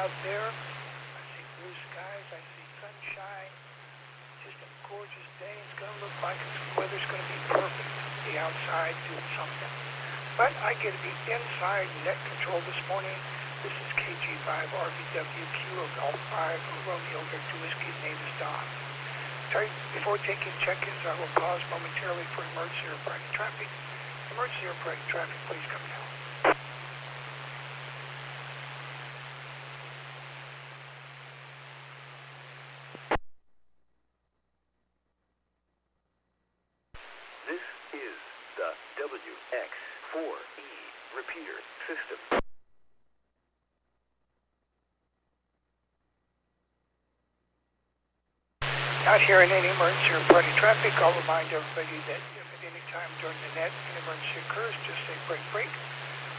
out there. I see blue skies. I see sunshine. Just a gorgeous day. It's going to look like the weather's going to be perfect. Be outside doing something. But I get to be inside net control this morning. This is KG5 RVWQ of Golf 5 Romeo Victor Whiskey. Name is Don. Before taking check-ins, I will pause momentarily for emergency or private traffic. Emergency or private traffic, please come down. This is the WX4E repeater system. Not hearing any emergency or party traffic, I'll remind everybody that if at any time during the net an emergency occurs, just say break, break.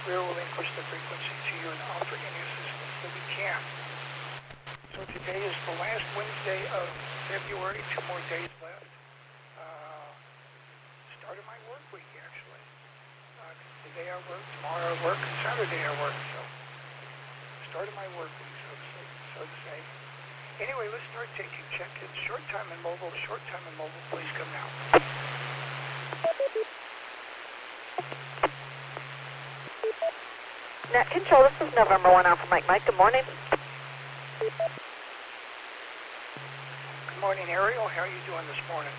We will relinquish the frequency to you and offer any assistance that we can. So today is the last Wednesday of February, 2 more days left. Start of my work week, actually. Today I work, tomorrow I work, and Saturday I work. So start of my work week, so to say. Anyway, let's start taking check-ins. Short time and mobile, please come now. Net control, this is November 1 Alpha Mike. Good morning. Good morning, Ariel. How are you doing this morning?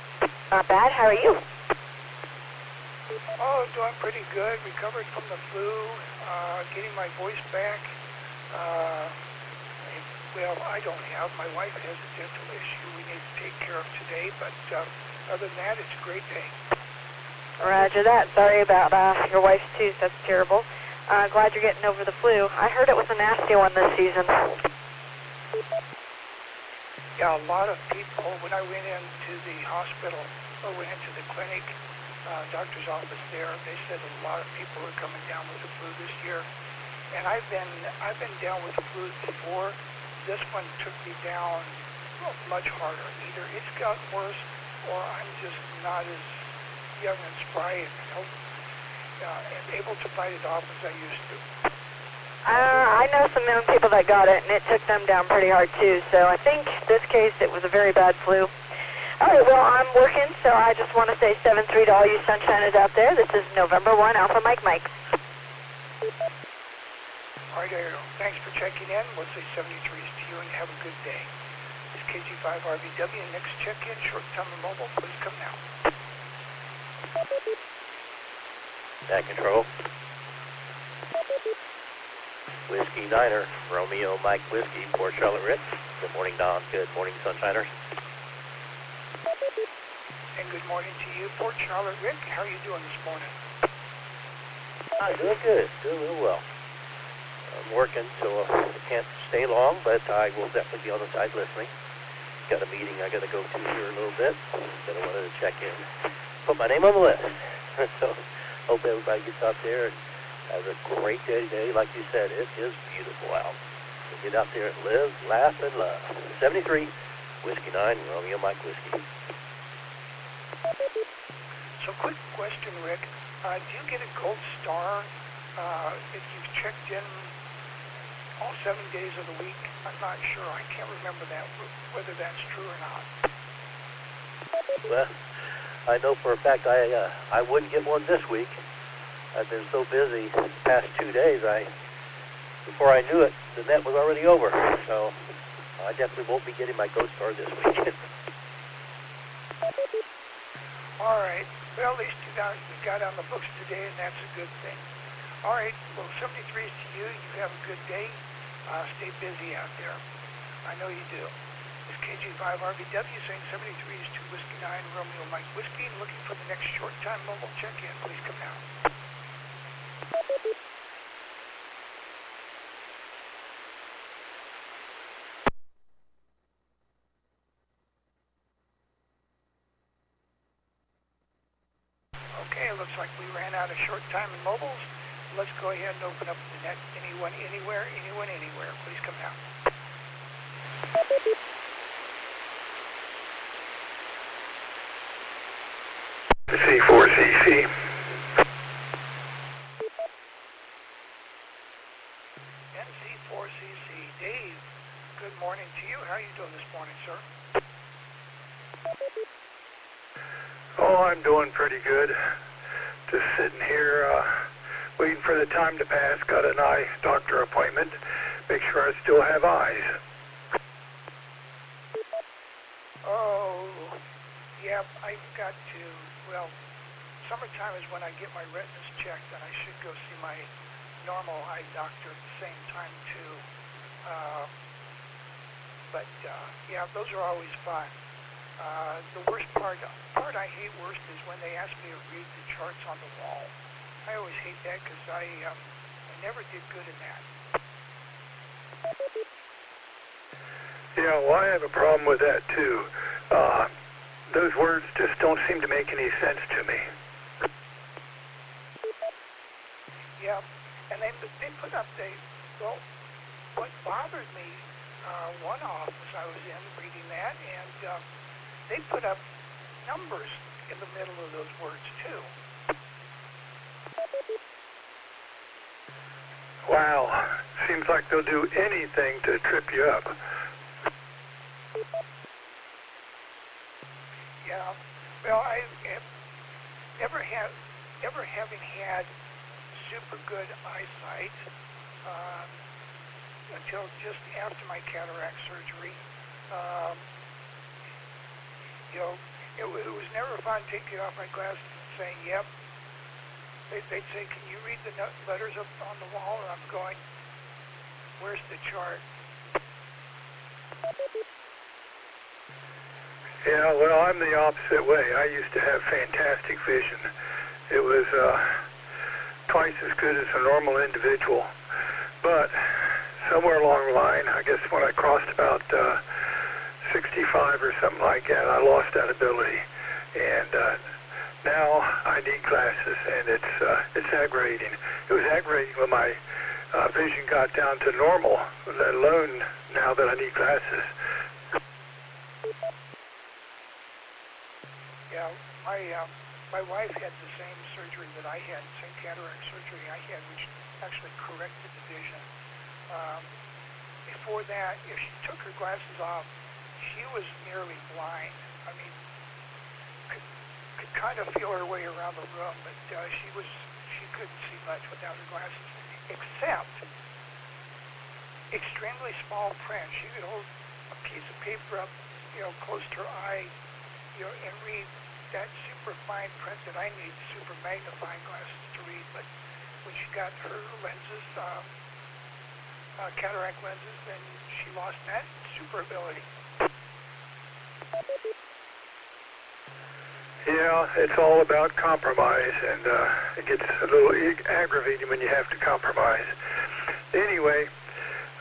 Not bad. How are you? Oh, doing pretty good. Recovered from the flu, getting my voice back. Well, I don't have. My wife has a dental issue we need to take care of today, but other than that, it's a great day. Roger that. Sorry about your wife's tooth. That's terrible. Glad you're getting over the flu. I heard it was a nasty one this season. Yeah, a lot of people, when I went into the hospital, or went into the clinic, doctor's office there, they said a lot of people are coming down with the flu this year. And I've been down with the flu before. This one took me down much harder. Either it's gotten worse, or I'm just not as young and spry and able to fight it off as I used to. I know some young people that got it, and it took them down pretty hard, too. So I think this case, it was a very bad flu. All right, well, I'm working, so I just want to say 7-3 to all you sunshiners out there. This is November 1 Alpha Mike. All right, Ariel, thanks for checking in. We'll say 73s to you and have a good day. This is KG5 RVW. Next check-in, short time and mobile. Please come now. Net control. Whiskey Niner, Romeo Mike Whiskey, Port Charlotte Rick. Good morning, Don. Good morning, Sunshiners. And good morning to you, Port Charlotte Rick. How are you doing this morning? I'm doing good. Doing real well. I'm working, so I can't stay long, but I will definitely be on the side listening. Got a meeting I got to go to here in a little bit, but I wanted to check in, put my name on the list. So hope everybody gets out there and has a great day today. Like you said, it is beautiful out. So get out there and live, laugh, and love. 73, Whiskey 9, Romeo Mike Whiskey. So quick question, Rick. Do you get a gold star if you've checked in all 7 days of the week? I'm not sure. I can't remember that, whether that's true or not. Well, I know for a fact I wouldn't get one this week. I've been so busy the past 2 days. Before I knew it, the net was already over. So I definitely won't be getting my Ghost Star this week. All right. Well, at least you got on the books today, and that's a good thing. All right. Well, 73s to you. You have a good day. Stay busy out there. I know you do. It's KG5 RVW saying 73s to Whiskey 9 Romeo Mike Whiskey. Looking for the next short time mobile check-in. Please come now. Okay, it looks like we ran out of short time and mobiles. Let's go ahead and open up the net. Anyone, anywhere, please come now. C4CC. NC4CC. Dave. morning to you. How are you doing this morning, sir? Oh, I'm doing pretty good. Just sitting here, waiting for the time to pass. Got an eye doctor appointment. Make sure I still have eyes. Oh, yeah, I've got to, well, summertime is when I get my retinas checked, and I should go see my normal eye doctor at the same time, too. Yeah, those are always fun. The worst part I hate worst is when they ask me to read the charts on the wall. I always hate that because I never did good in that. Yeah, well, I have a problem with that, too. Those words just don't seem to make any sense to me. Yeah, and they put up, well, what bothered me, one office I was in reading that, and they put up numbers in the middle of those words, too. Wow, seems like they'll do anything to trip you up. Yeah, well, I never having had super good eyesight until just after my cataract surgery. You know, it was never fun taking off my glasses and saying, yep. They'd say, can you read the letters up on the wall? And I'm going, where's the chart? Yeah, well, I'm the opposite way. I used to have fantastic vision. It was twice as good as a normal individual. But somewhere along the line, I guess when I crossed about 65 or something like that, I lost that ability. And now I need glasses, and it's aggravating. It was aggravating when my vision got down to normal, let alone now that I need glasses. Yeah, my wife had the same surgery that I had, same cataract surgery I had, which actually corrected the vision. Before that, if she took her glasses off, she was nearly blind. I mean, could kind of feel her way around the room, but she couldn't see much without her glasses, except extremely small print. She could hold a piece of paper up, close to her eye, and read that super fine print that I need super magnifying glasses to read. But when she got her lenses, cataract lenses, then she lost that super ability. Yeah, it's all about compromise, and it gets a little aggravating when you have to compromise. Anyway,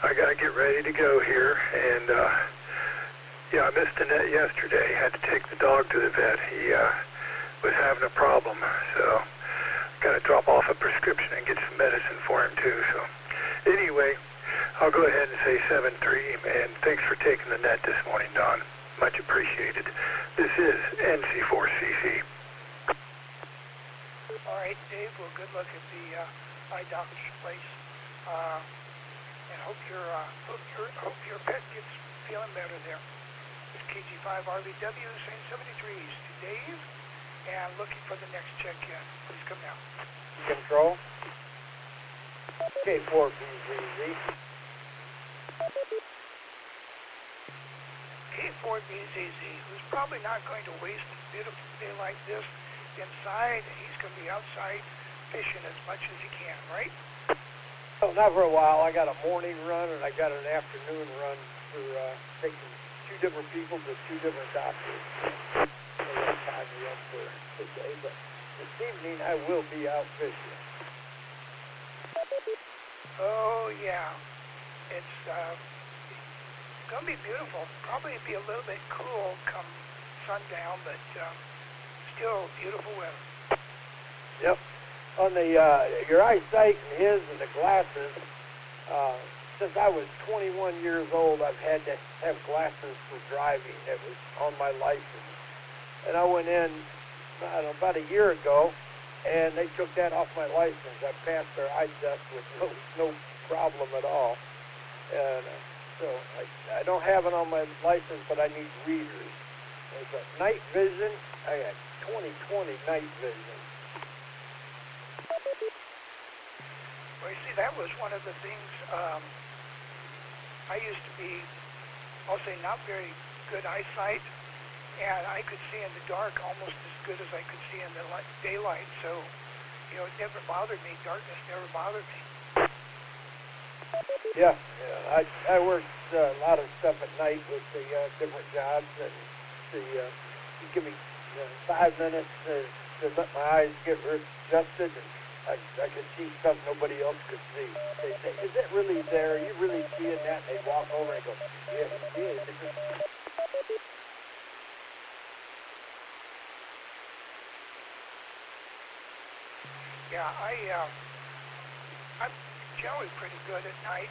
I got to get ready to go here, and yeah, I missed the net yesterday. Had to take the dog to the vet. He was having a problem, so got to drop off a prescription and get some medicine for him too. So anyway, I'll go ahead and say 7-3, and thanks for taking the net this morning, Don. Much appreciated. This is NC4CC. All right, Dave. Well, good luck at the eye doctor's place, and hope your pet gets feeling better there. It's KG5 RVW, St. 73s to Dave, and looking for the next check-in. Please come now. Control. K4BZZ. K4BZZ, who's probably not going to waste a beautiful day like this inside. He's going to be outside fishing as much as he can, right? Well, not for a while. I got a morning run and I got an afternoon run for taking two different people to two different doctors. So that tied me up for today. But this evening I will be out fishing. Oh, yeah. It's going to be beautiful. Probably be a little bit cool come sundown, but still beautiful weather. Yep. On the your eyesight and his and the glasses, since I was 21 years old, I've had to have glasses for driving. That was on my license. And I went in about a year ago, and they took that off my license. I passed their eye test with no problem at all. And So I don't have it on my license, but I need readers. There's a night vision. I got 20/20 night vision. Well, you see, that was one of the things, I used to be, I'll say, not very good eyesight, and I could see in the dark almost as good as I could see in the daylight, so, it never bothered me. Darkness never bothered me. Yeah, I worked a lot of stuff at night with the different jobs, and you give me 5 minutes to let my eyes get adjusted, and I could see stuff nobody else could see. They say, "Is it really there? Are you really seeing that?" And they walk over and go, "Yeah, he is." Yeah, I'm generally pretty good at night,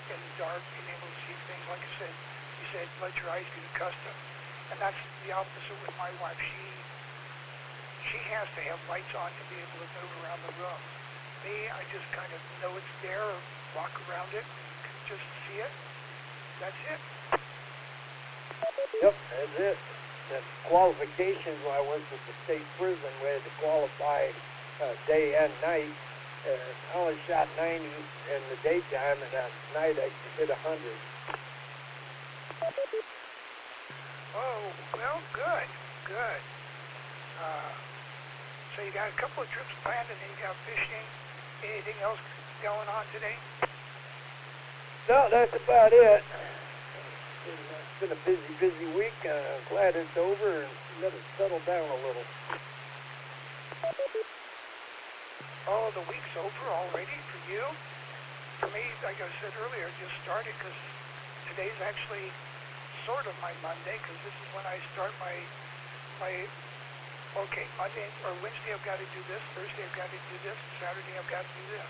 in the dark, being able to see things. Like I said, you said let your eyes get accustomed, and that's the opposite with my wife. She has to have lights on to be able to move around the room. Me, I just kind of know it's there, or walk around it, and just see it. That's it. Yep, that's it. The qualifications when I worked at the state prison, we had to qualify day and night. I only shot 90 in the daytime, and at night I hit 100. Oh, well, good. So you got a couple of trips planned, and then you got fishing. Anything else going on today? No, that's about it. It's been a busy week. I'm glad it's over and let it settle down a little. Oh, the week's over already for you? For me, like I said earlier, it just started because today's actually sort of my Monday, because this is when I start my Monday or Wednesday I've got to do this, Thursday I've got to do this, Saturday I've got to do this.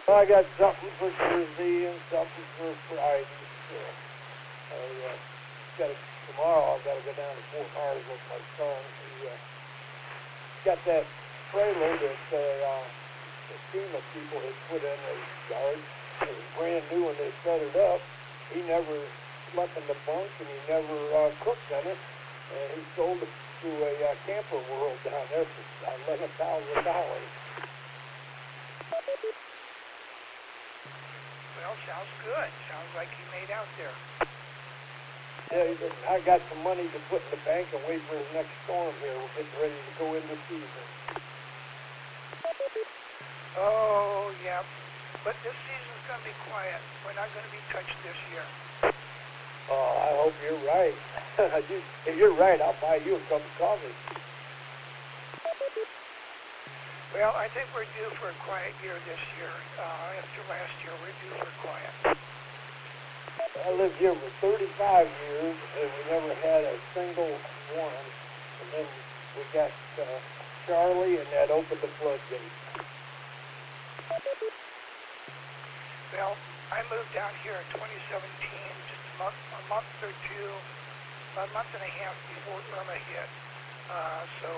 Well, I got something for Thursday and something for Friday. So tomorrow I've got to go down to Fort Myers with my son. He got that trailer that the FEMA people had put in his yard. It was brand new when they set it up. He never slept in the bunk, and he never cooked in it. And he sold it to a camper world down there for $11,000. Well, sounds good. Sounds like you made out there. Yeah, he said, I got some money to put in the bank and wait for his next storm here. We're getting ready to go into season. Oh, yeah. But this season's going to be quiet. We're not going to be touched this year. Oh, I hope you're right. If you're right, I'll buy you a cup of coffee. Well, I think we're due for a quiet year this year. After last year, we're due for quiet. I lived here for 35 years, and we never had a single one. And then we got Charlie, and that opened the floodgates. Well, I moved down here in 2017, just a month or two, about a month and a half before Irma hit. So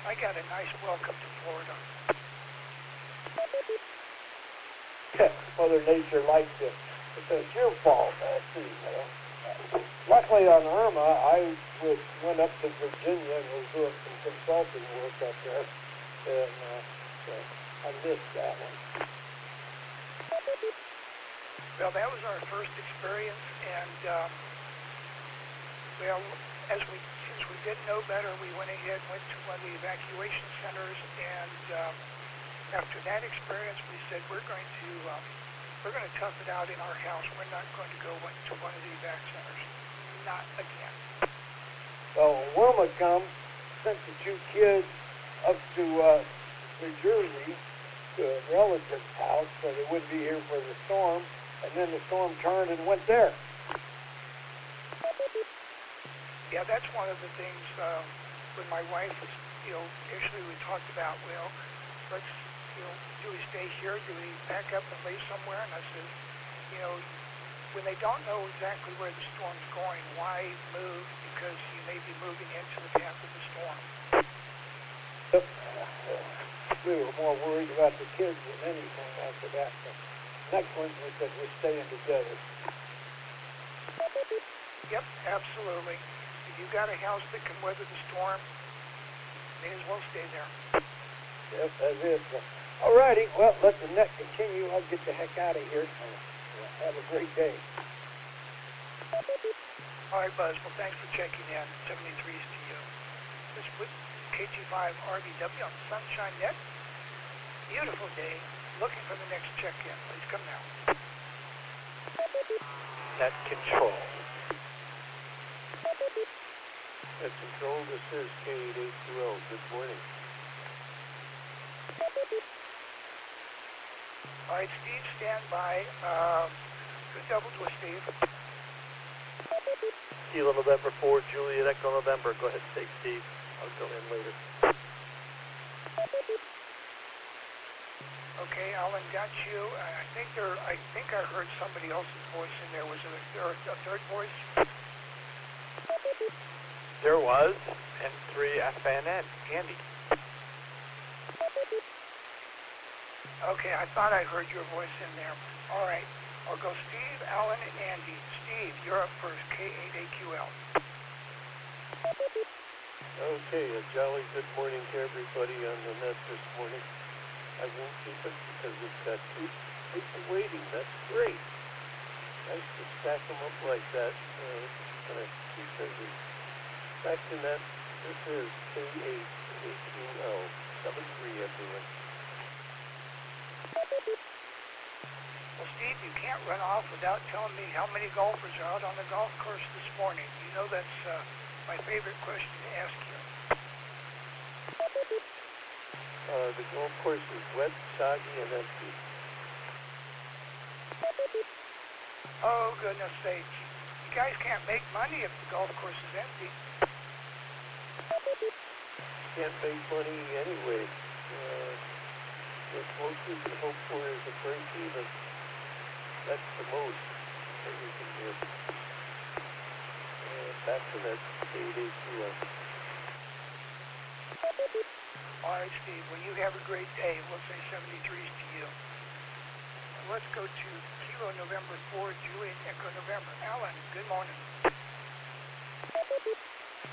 I got a nice welcome to Florida. Mother Nature likes it. It's your fault, too. Luckily on Irma, I went up to Virginia and was doing some consulting work up there, and so I missed that one. Well, that was our first experience, and since we didn't know better, we went ahead and went to one of the evacuation centers, and after that experience, we said we're going to tough it out in our house. We're not going to go to one of the evac centers. Not again. Well, when Wilma come, sent the 2 kids up to New Jersey to a relative's house so they wouldn't be here for the storm, and then the storm turned and went there. Yeah, that's one of the things with my wife is, initially we talked about, let's, do we stay here? Do we back up and leave somewhere? And I said, when they don't know exactly where the storm's going, why move? Because you may be moving into the path of the storm. We were more worried about the kids than anything after that. But next one, because we're staying together. Yep, absolutely. If you got a house that can weather the storm, may as well stay there. Yep, that's it. All righty, well, let the net continue. I'll get the heck out of here. Have a great day. All right, Buzz. Well, thanks for checking in. 73s to you. This was KG5 RBW on Sunshine Net. Beautiful day. Looking for the next check-in. Please come now. Net control. Net control, this is K882L. Good morning. All right, Steve, stand by. Good double twist, Steve. Kilo November 4, Juliet Echo November. Go ahead and take Steve. I'll go in later. Okay, Alan, got you. I think I heard somebody else's voice in there. Was there a third voice? There was, N3FNN, Andy. Okay, I thought I heard your voice in there. All right, I'll go Steve, Alan, and Andy. Steve, you're up first, K8AQL. Okay, a jolly good morning to everybody on the net this morning. I won't keep it because we've got two people waiting. That's great. Nice to stack them up like that. Gonna keep busy. Back to net. This is K8AQL 73, everyone. Well, Steve, you can't run off without telling me how many golfers are out on the golf course this morning. You know that's my favorite question to ask you. The golf course is wet, soggy, and empty. Oh, goodness sakes. You guys can't make money if the golf course is empty. Can't make money anyway. What most we can hope for is a break even. That's the most that we can do. Back to that K8AQL. All right, Steve, when you have a great day, we'll say 73s to you. And let's go to Kilo November 4, Juliet Echo November. Alan, good morning.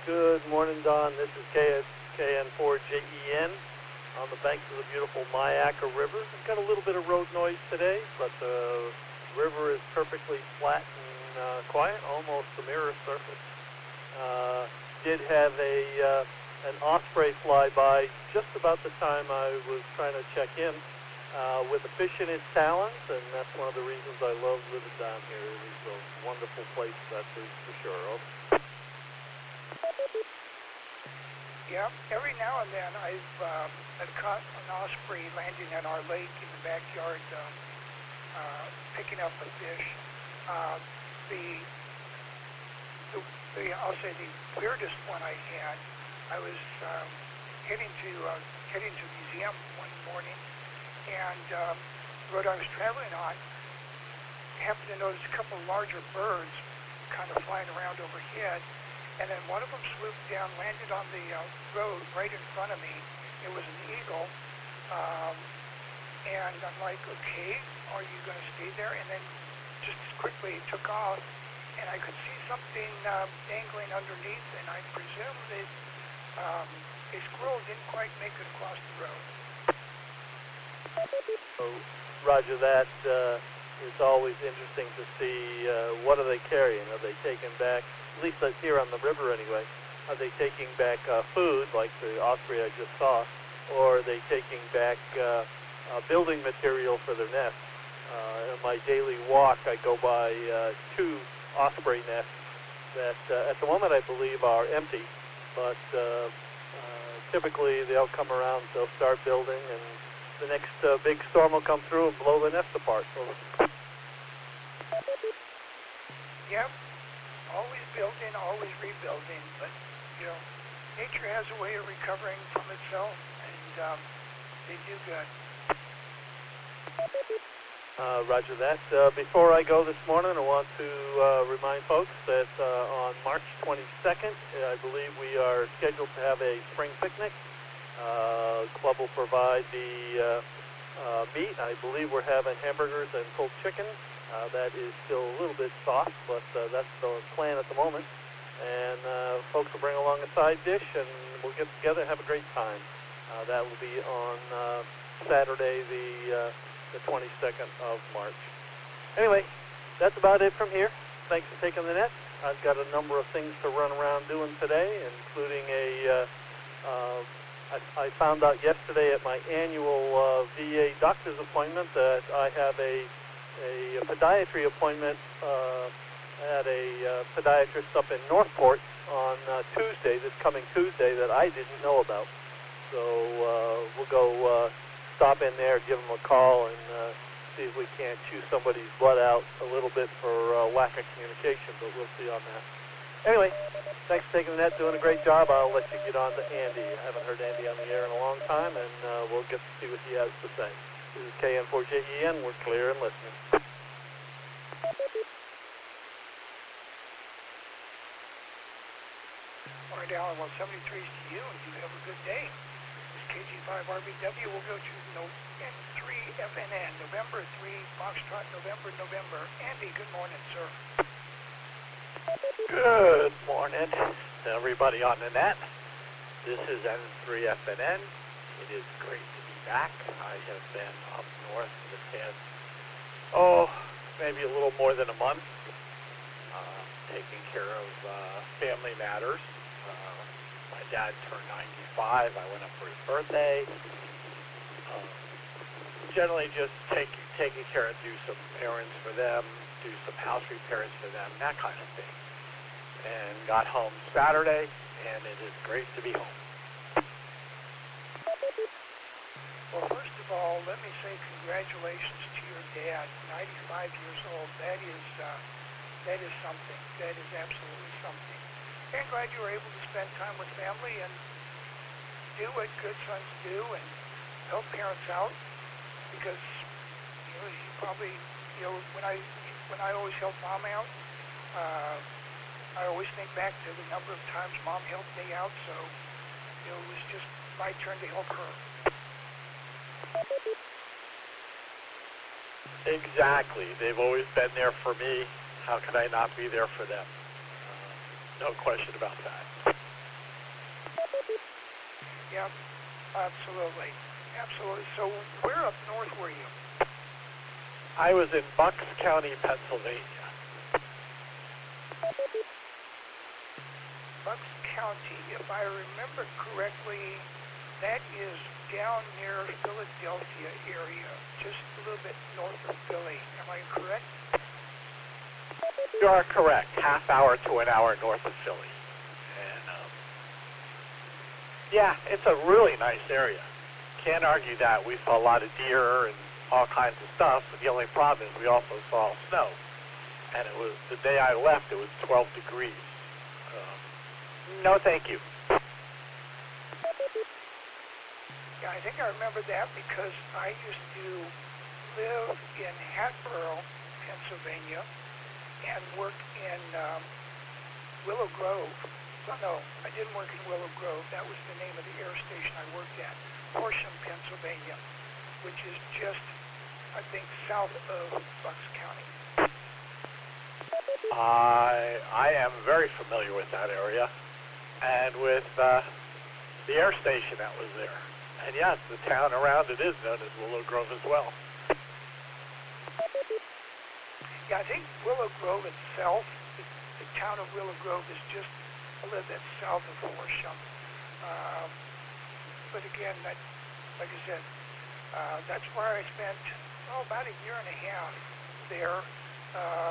Good morning, Don. This is KN4JEN on the banks of the beautiful Myakka River. We've got a little bit of road noise today, but the river is perfectly flat and quiet, almost a mirror surface. Did have an osprey fly by just about the time I was trying to check in with a fish in his talons, and that's one of the reasons I love living down here. It is a wonderful place, that is for sure. Yeah, every now and then I've caught an osprey landing at our lake in the backyard, picking up a fish. I'll say the weirdest one I had. I was heading to a museum one morning, and the road I was traveling on, happened to notice a couple of larger birds kind of flying around overhead, and then one of them swooped down, landed on the road right in front of me. It was an eagle, and I'm like, okay, are you going to stay there? And then just quickly it took off, and I could see something dangling underneath, and I presume that a squirrel didn't quite make it across the road. So, Roger that. It's always interesting to see what are they carrying. Are they taking back, at least here on the river anyway, are they taking back food, like the osprey I just saw, or are they taking back building material for their nest? On my daily walk, I go by two osprey nests that at the moment I believe are empty, but typically they'll come around, they'll start building, and the next big storm will come through and blow the nest apart. So, yep, always building, always rebuilding, but, you know, nature has a way of recovering from itself, and they do good. Roger that. Before I go this morning, I want to remind folks that on March 22nd, I believe we are scheduled to have a spring picnic. Club will provide the meat. I believe we're having hamburgers and pulled chicken. That is still a little bit soft, but that's the plan at the moment. And folks will bring along a side dish, and we'll get together and have a great time. That will be on Saturday, the 22nd of March. Anyway, that's about it from here. Thanks for taking the net. I've got a number of things to run around doing today, including I found out yesterday at my annual VA doctor's appointment that I have a podiatry appointment at a podiatrist up in Northport on Tuesday, this coming Tuesday, that I didn't know about. So we'll go stop in there, give them a call, and see if we can't chew somebody's blood out a little bit for lack of communication, but we'll see on that. Anyway, thanks for taking the net, doing a great job. I'll let you get on to Andy. I haven't heard Andy on the air in a long time, and we'll get to see what he has to say. This is KN4JEN. We're clear and listening. All right, Alan, well, 73 is to you, and you have a good day. This KG5RBW will go to 3FNN, November 3, Foxtrot, November. Andy, good morning, sir. Good morning to everybody on the net. This is N3FNN. It is great to be back. I have been up north for the past, maybe a little more than a month, taking care of family matters. My dad turned 95. I went up for his birthday. Generally just taking care of, do some errands for them, do some house repairs for them, that kind of thing. And got home Saturday, and it is great to be home. Well, first of all, let me say congratulations to your dad, 95 years old. That is something. That is absolutely something. And glad you were able to spend time with family and do what good sons do and help parents out. Because you probably, when I always help Mom out, I always think back to the number of times Mom helped me out. So it was just my turn to help her. Exactly. They've always been there for me. How could I not be there for them? No question about that. Yep, absolutely. Absolutely. So where up north were you? I was in Bucks County, Pennsylvania. Bucks County, if I remember correctly, that is down near Philadelphia area, just a little bit north of Philly. Am I correct? You are correct. Half hour to an hour north of Philly. And, yeah, it's a really nice area. Can't argue that. We saw a lot of deer and all kinds of stuff, but the only problem is we also saw snow. And it was, the day I left, it was 12 degrees. No, thank you. Yeah, I think I remember that because I used to live in Hatboro, Pennsylvania, and work in Willow Grove. So, no, I didn't work in Willow Grove. That was the name of the air station I worked at. Horsham, Pennsylvania, which is just, I think, south of Bucks County. I am very familiar with that area and with the air station that was there. And yes, the town around it is known as Willow Grove as well. Yeah, I think Willow Grove itself, the town of Willow Grove is just a little bit south of Horsham. But again, like I said, that's where I spent about a year and a half there.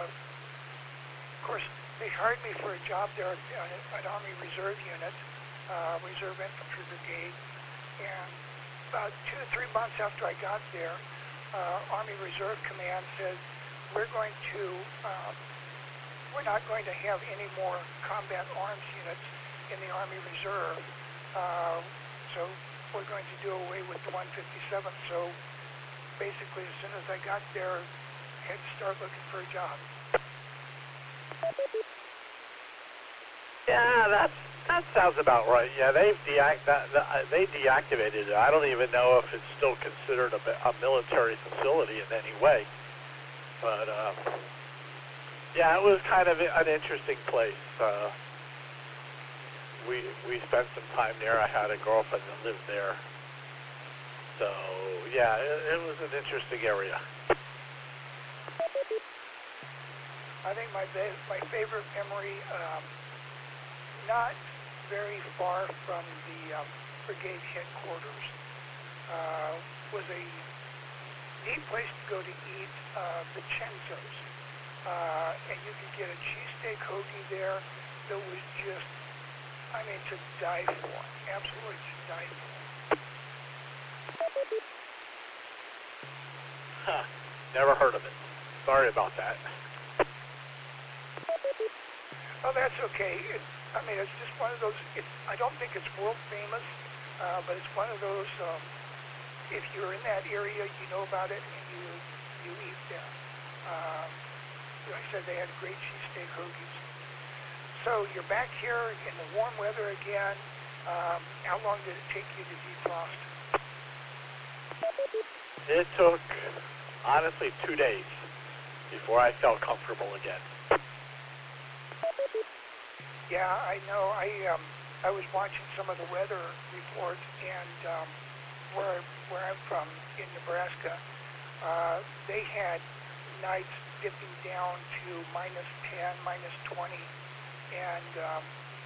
Of course, they hired me for a job there at Army Reserve Unit, Reserve Infantry Brigade, and about 2 to 3 months after I got there, Army Reserve Command said, we're not going to have any more combat arms units in the Army Reserve, so we're going to do away with the 157. So basically, as soon as I got there, I had to start looking for a job. Yeah, that's That sounds about right. Yeah, they deactivated it. I don't even know if it's still considered a military facility in any way. But yeah, it was kind of an interesting place. We spent some time there. I had a girlfriend that lived there. So yeah, it was an interesting area. I think my favorite memory, not very far from the brigade headquarters, was a neat place to go to eat, Vincenzo's. And you could get a cheesesteak hoagie there that was just, I mean, to die for. Absolutely to die for. Huh. Never heard of it. Sorry about that. Oh, that's okay. I mean, it's just one of those, I don't think it's world famous, but it's one of those, if you're in that area, you know about it, and you eat there. Like I said, they had great cheesesteak hoagies. So you're back here in the warm weather again. How long did it take you to defrost? It took, honestly, 2 days before I felt comfortable again. Yeah, I know. I was watching some of the weather reports, and where I'm from in Nebraska, they had nights dipping down to -10, -20, and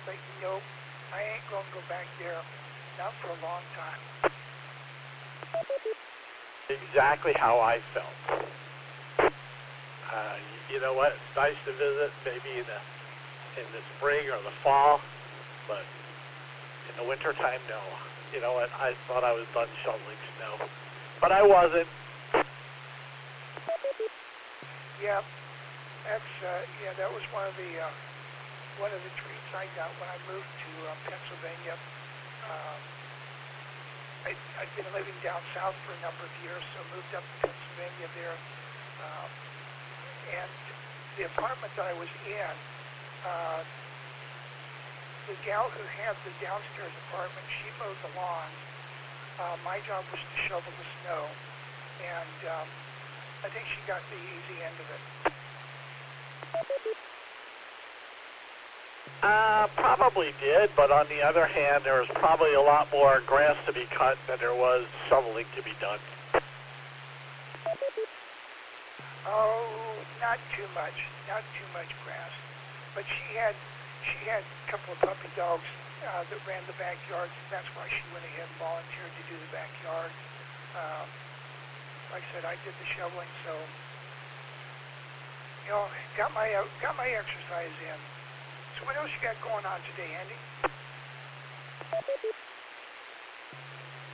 like, nope, I ain't gonna go back there, not for a long time. Exactly how I felt. You know what? It's nice to visit, maybe in the spring or the fall, but in the wintertime, no. You know what? I thought I was done shoveling snow, but I wasn't. Yeah, that's that was one of the treats I got when I moved to Pennsylvania. I'd been living down south for a number of years, so moved up to Pennsylvania there, and the apartment that I was in, the gal who had the downstairs apartment, she mowed the lawns. My job was to shovel the snow, and I think she got the easy end of it. Probably did, but on the other hand, there was probably a lot more grass to be cut than there was shoveling to be done. Oh, not too much grass. But she had a couple of puppy dogs that ran the backyard, and that's why she went ahead and volunteered to do the backyard. Like I said, I did the shoveling, so got my exercise in. So what else you got going on today, Andy?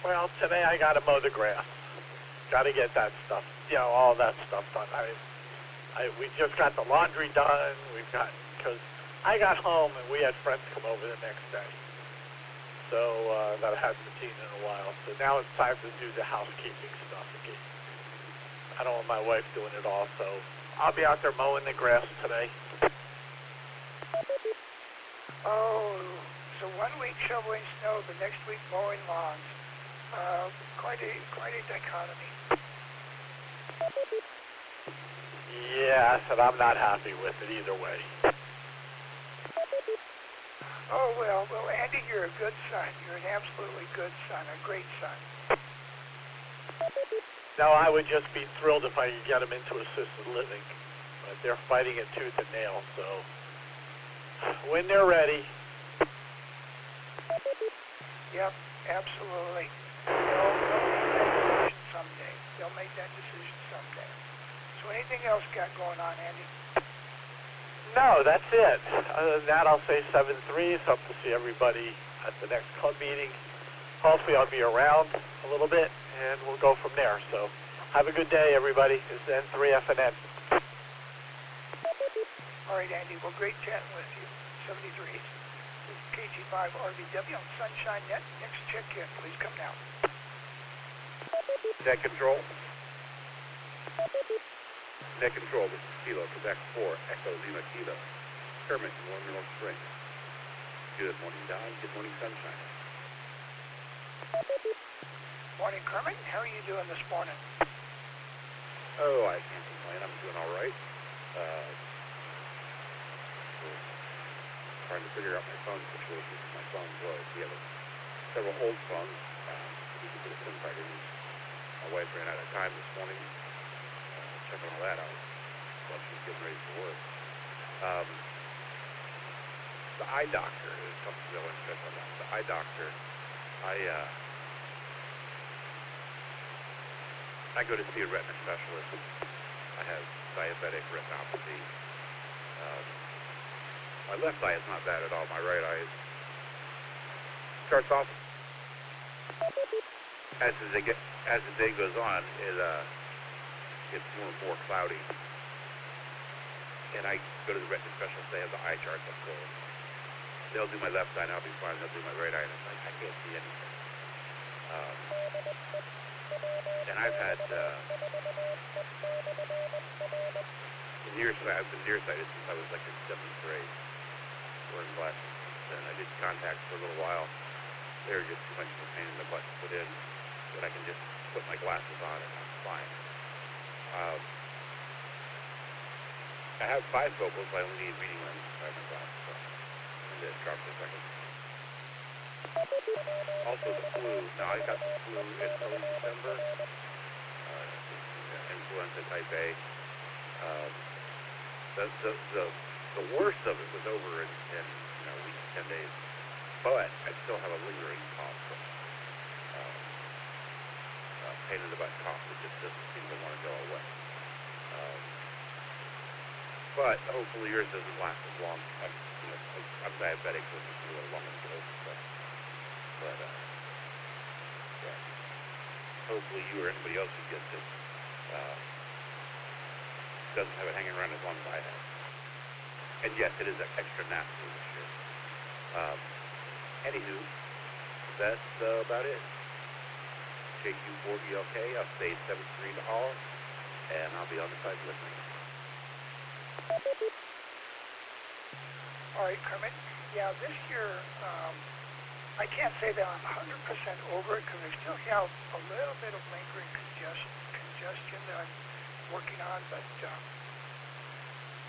Well, today I got to mow the grass. Got to get that stuff, all that stuff done. We just got the laundry done. Because I got home and we had friends come over the next day. So that I hadn't seen in a while. So now it's time to do the housekeeping stuff again. I don't want my wife doing it all, so I'll be out there mowing the grass today. Oh, so 1 week shoveling snow, the next week mowing lawns. Quite a dichotomy. Yes, and I'm not happy with it either way. Oh, well, Andy, you're a good son. You're an absolutely good son, a great son. No, I would just be thrilled if I could get them into assisted living. But they're fighting it tooth and nail, so when they're ready. Yep, absolutely. They'll make that decision someday. So anything else got going on, Andy? No, that's it. Other than that, I'll say 7-3. Hope to see everybody at the next club meeting. Hopefully I'll be around a little bit, and we'll go from there. So have a good day, everybody. This is N3FNN. All right, Andy. Well, great chatting with you. 73. This is KT5RVW on Sunshine Net. Next check-in. Please come now. Net control. Net control, this is Kilo, Quebec 4, Echo Lima Kilo. Kermit, Warm Mineral Springs. Good morning, Don. Good morning, sunshine. Morning, Kermit. How are you doing this morning? Oh, I can't complain. I'm doing all right. Trying to figure out my phone situation with my phone was. We have several old phones. We can put a SIM card in. My wife ran out of time this morning. Checking all that out while she was getting ready for work. The eye doctor is something that I want to stress on that. The eye doctor, I go to see a retina specialist. I have diabetic retinopathy. My left eye is not bad at all. My right eye starts off as the day goes on, it gets more and more cloudy. And I go to the retina specialist. They have the eye charts up there. They'll do my left eye and I'll be fine. They'll do my right eye and I'm like, I can't see anything. And I've had I've been nearsighted since I was like in 7th grade, wearing glasses. And I did contacts for a little while. They were just too much of a pain in the butt to put in, but I can just put my glasses on and I'm fine. I have bifocals, but I only need reading lenses by my glasses. So I'm going to drop for a second. Also the flu. Now I got the flu in early December. Influenza type A. The worst of it was over in a week to 10 days, but I still have a lingering cough. Pain in the butt cough that just doesn't seem to want to go away. But hopefully yours doesn't last as long. I'm diabetic, so it's a little longer to get over stuff. But yeah. Hopefully you or anybody else who gets it doesn't have it hanging around as long as I have. And yes, it is extra nasty this year. Anywho, that's about it. JQ4BLK, I'll stay 73 to all, and I'll be on the side listening. All right, Kermit. Yeah, this year, I can't say that I'm 100% over it because I still have a little bit of lingering congestion that I'm working on, but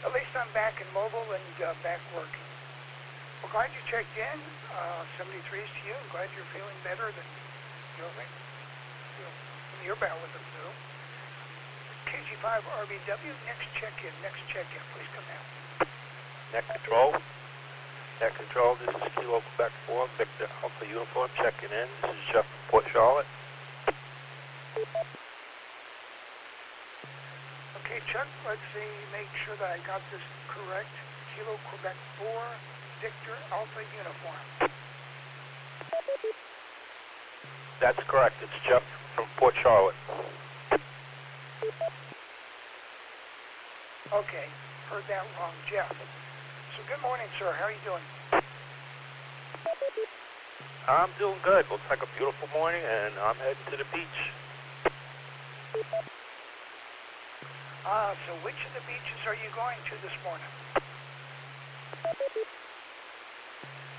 at least I'm back and mobile and back working. Well, glad you checked in. 73 is to you. I'm glad you're feeling better than when you're battle with the flu. KG5RBW, next check-in. Please come down. Net control. This is Kilo Quebec 4, Victor Alpha Uniform checking in. This is Jeff from Port Charlotte. Okay, Chuck, let's see, make sure that I got this correct. Kilo Quebec 4, Victor Alpha Uniform. That's correct. It's Jeff from Port Charlotte. Okay, heard that wrong, Jeff. So good morning, sir. How are you doing? I'm doing good. Looks like a beautiful morning, and I'm heading to the beach. So which of the beaches are you going to this morning?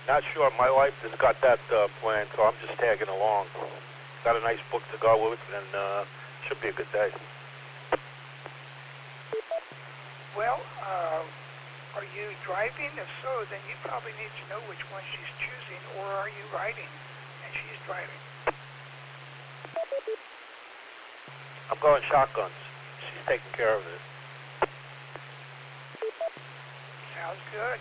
Not sure. My wife has got that planned, so I'm just tagging along. Got a nice book to go with, and should be a good day. Well, are you driving? If so, then you probably need to know which one she's choosing, or are you riding and she's driving? I'm going shotguns. She's taking care of it. Sounds good.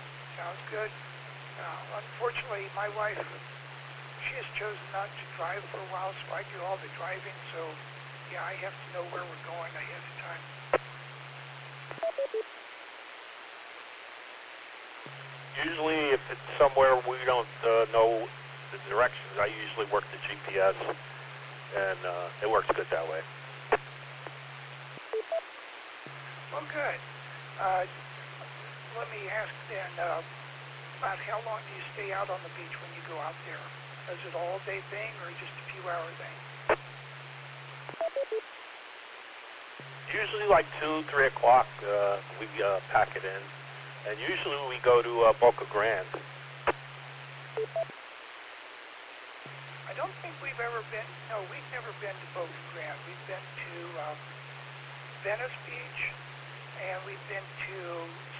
Unfortunately, my wife, she has chosen not to drive for a while, so I do all the driving, so yeah, I have to know where we're going ahead of time. Usually, if it's somewhere we don't know the directions, I usually work the GPS, and it works good that way. Well, good. Let me ask then, about how long do you stay out on the beach when you go out there? Is it all day thing or just a few hour thing? Usually like 2, 3 o'clock, we pack it in. And usually we go to Boca Grande. I don't think we've ever been, no, we've never been to Boca Grande. We've been to Venice Beach, and we've been to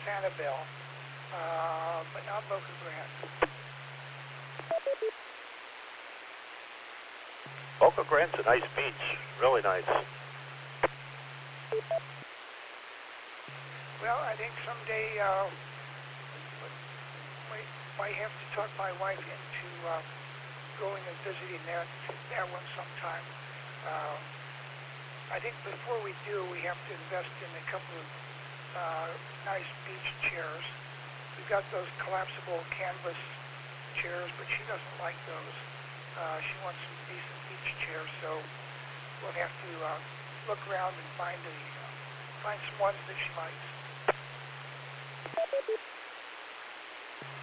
Sanibel, but not Boca Grande. Boca Grande's a nice beach, really nice. Well, I think someday might have to talk my wife into going and visiting that one sometime. I think before we do, we have to invest in a couple of nice beach chairs. We've got those collapsible canvas chairs, but she doesn't like those. She wants some decent beach chairs, so we'll have to look around and find some ones that she likes.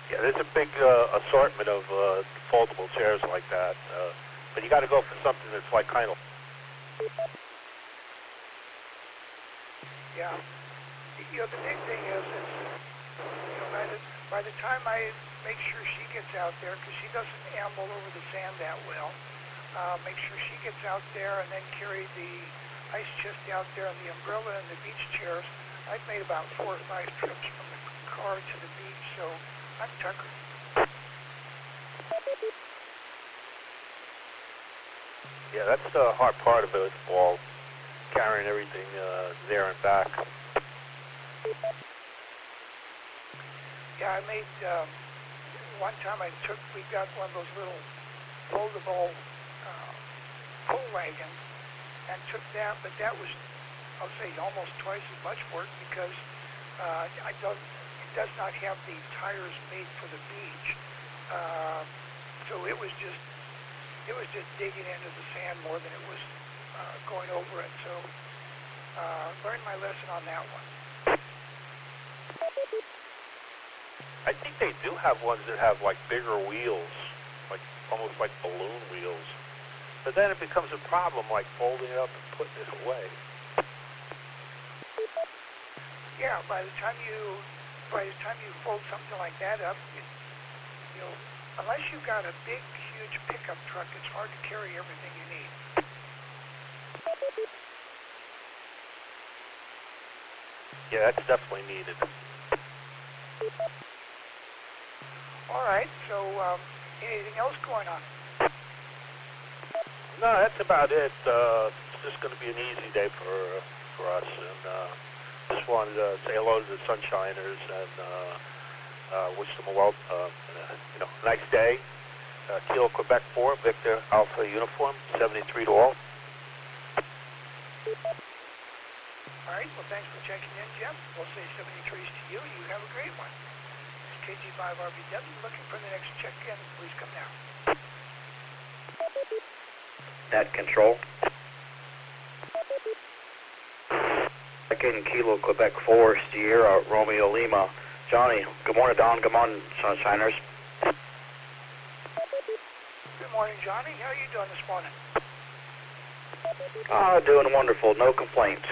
Yeah, there's a big assortment of foldable chairs like that, but you got to go for something that's like kind of. Yeah, you know, the big thing is you know, by the time I make sure she gets out there, because she doesn't amble over the sand that well, make sure she gets out there and then carry the ice chest out there and the umbrella and the beach chairs. I've made about 4 or 5 trips from the car to the beach, so I'm tuckered. Yeah, that's the hard part of it all, carrying everything there and back. Yeah, I made, one time we got one of those little foldable pull wagons and took that, but that was, I'll say, almost twice as much work because it does not have the tires made for the beach. So it was just digging into the sand more than it was going over it. So learned my lesson on that one. I think they do have ones that have like bigger wheels, like almost like balloon wheels. But then it becomes a problem, like folding it up and putting it away. Yeah, by the time you fold something like that up, you know, unless you've got a big, huge pickup truck, it's hard to carry everything you need. Yeah, that's definitely needed. All right, so anything else going on? No, that's about it. It's just going to be an easy day for us, and just wanted to say hello to the Sunshiners and wish them a nice day. Kilo Quebec 4, Victor Alpha Uniform, 73 to all. All right, well, thanks for checking in, Jim. We'll say 73s to you. You have a great one. It's KG5RBW looking for the next check-in. Please come now. Net control. Second Kilo Quebec 4, Sierra Romeo Lima. Johnny, good morning, Don. Good morning, Sunshiners. Good morning, Johnny. How are you doing this morning? Doing wonderful. No complaints.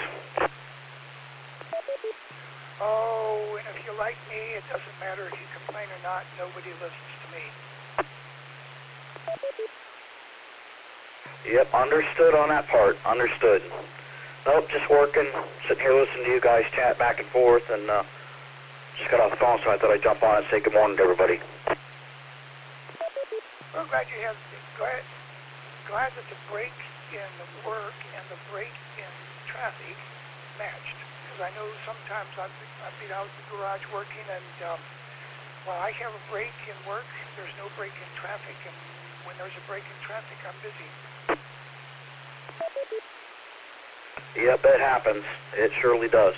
Oh, and if you're like me, it doesn't matter if you complain or not. Nobody listens to me. Yep, understood on that part. Understood. Nope, just working, sitting here listening to you guys chat back and forth, and just got off the phone, so I thought I'd jump on and say good morning to everybody. Well, glad that the break in work and the break in traffic matched. Because I know sometimes I've been out in the garage working, and while I have a break in work, there's no break in traffic, and when there's a break in traffic, I'm busy. Yep, it happens. It surely does.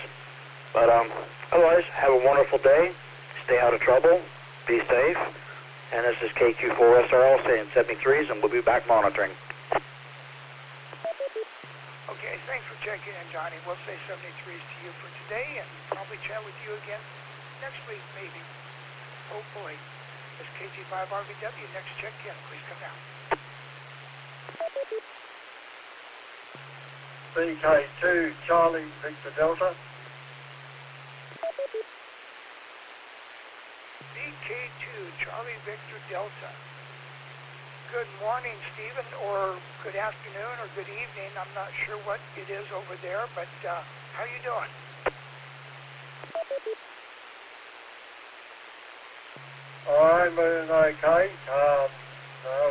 But otherwise, have a wonderful day. Stay out of trouble. Be safe. And this is KQ4SRL saying 73s, and we'll be back monitoring. Okay, thanks for checking in, Johnny. We'll say 73s to you for today, and probably chat with you again next week, maybe. Hopefully. This KG5RBW, next check-in. Please come down. BK2 Charlie Victor Delta. BK2, Charlie Victor Delta. Good morning, Stephen, or good afternoon, or good evening. I'm not sure what it is over there, but how you doing? I'm doing okay. No,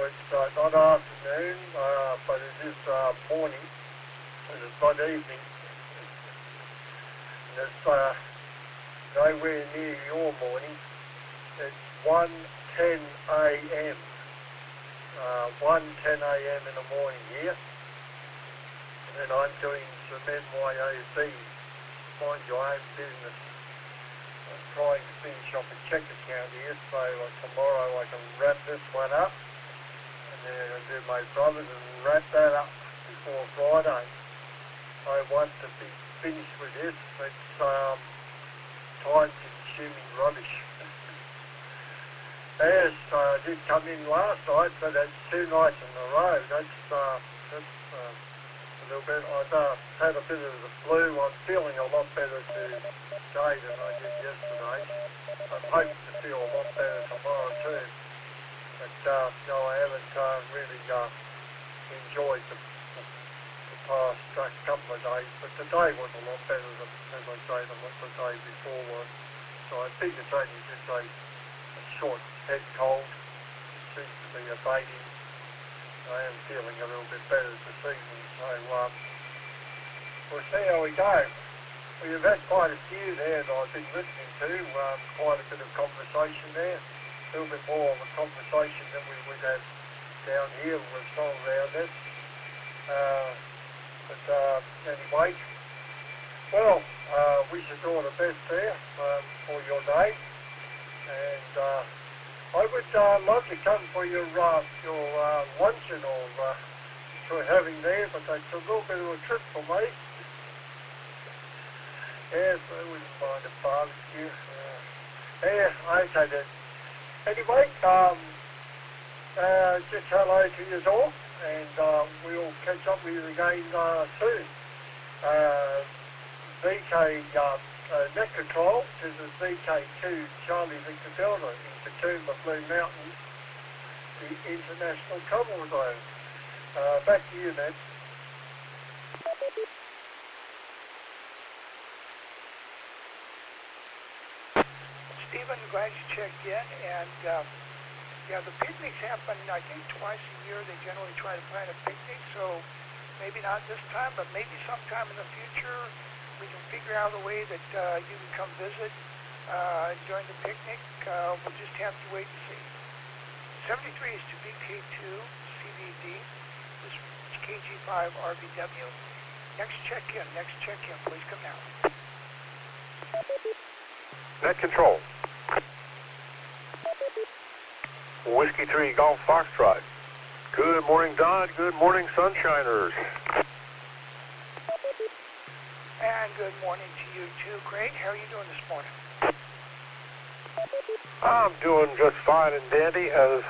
it's not afternoon, but it is morning, and it's not evening. And it's nowhere near your morning. It's 1:10 a.m. 1:10 a.m. in the morning here, and I'm doing some NYOB, mind your own business. I'm trying to finish off a check account here, so tomorrow I can wrap this one up, and then I'm going to do my brother's and wrap that up before Friday. I want to be finished with this. It's time-consuming rubbish. Yes, I did come in last night, but that's 2 nights in a row. That's a little bit. I've had a bit of the flu. I'm feeling a lot better today than I did yesterday. I'm hoping to feel a lot better tomorrow too. But no, I haven't really enjoyed the past couple of days. But today was a lot better than, as I say, than what the day before was. So I think it's only just a short head cold. It seems to be abating. I am feeling a little bit better this evening, so we'll see how we go. We've had quite a few there that I've been listening to, quite a bit of conversation there, a little bit more of a conversation than we would have down here with some around it. Anyway, well, we should do our best there for your day, and I would love to come for your luncheon or you're having there, but that's a little bit of a trip for me. Yes, I wouldn't mind a barbecue. Yeah, okay then. Anyway, just hello to you all, and we'll catch up with you again soon. VK net control to the VK2 Charlie Victor Delta in Katoomba Blue Mountains, the International Commodore Zone. Back to you, man. Stephen, glad you checked in, and yeah, the picnics happen, I think, twice a year. They generally try to plan a picnic, so maybe not this time, but maybe sometime in the future we can figure out a way that you can come visit and join the picnic. We'll just have to wait and see. 73 is to BK2 CVD. This is KG5 RVW. Next check-in, please come now. Net control. Whiskey 3 Golf Foxtrot. Good morning, Don. Good morning, Sunshiners. And good morning to you too, Craig. How are you doing this morning? I'm doing just fine and dandy, as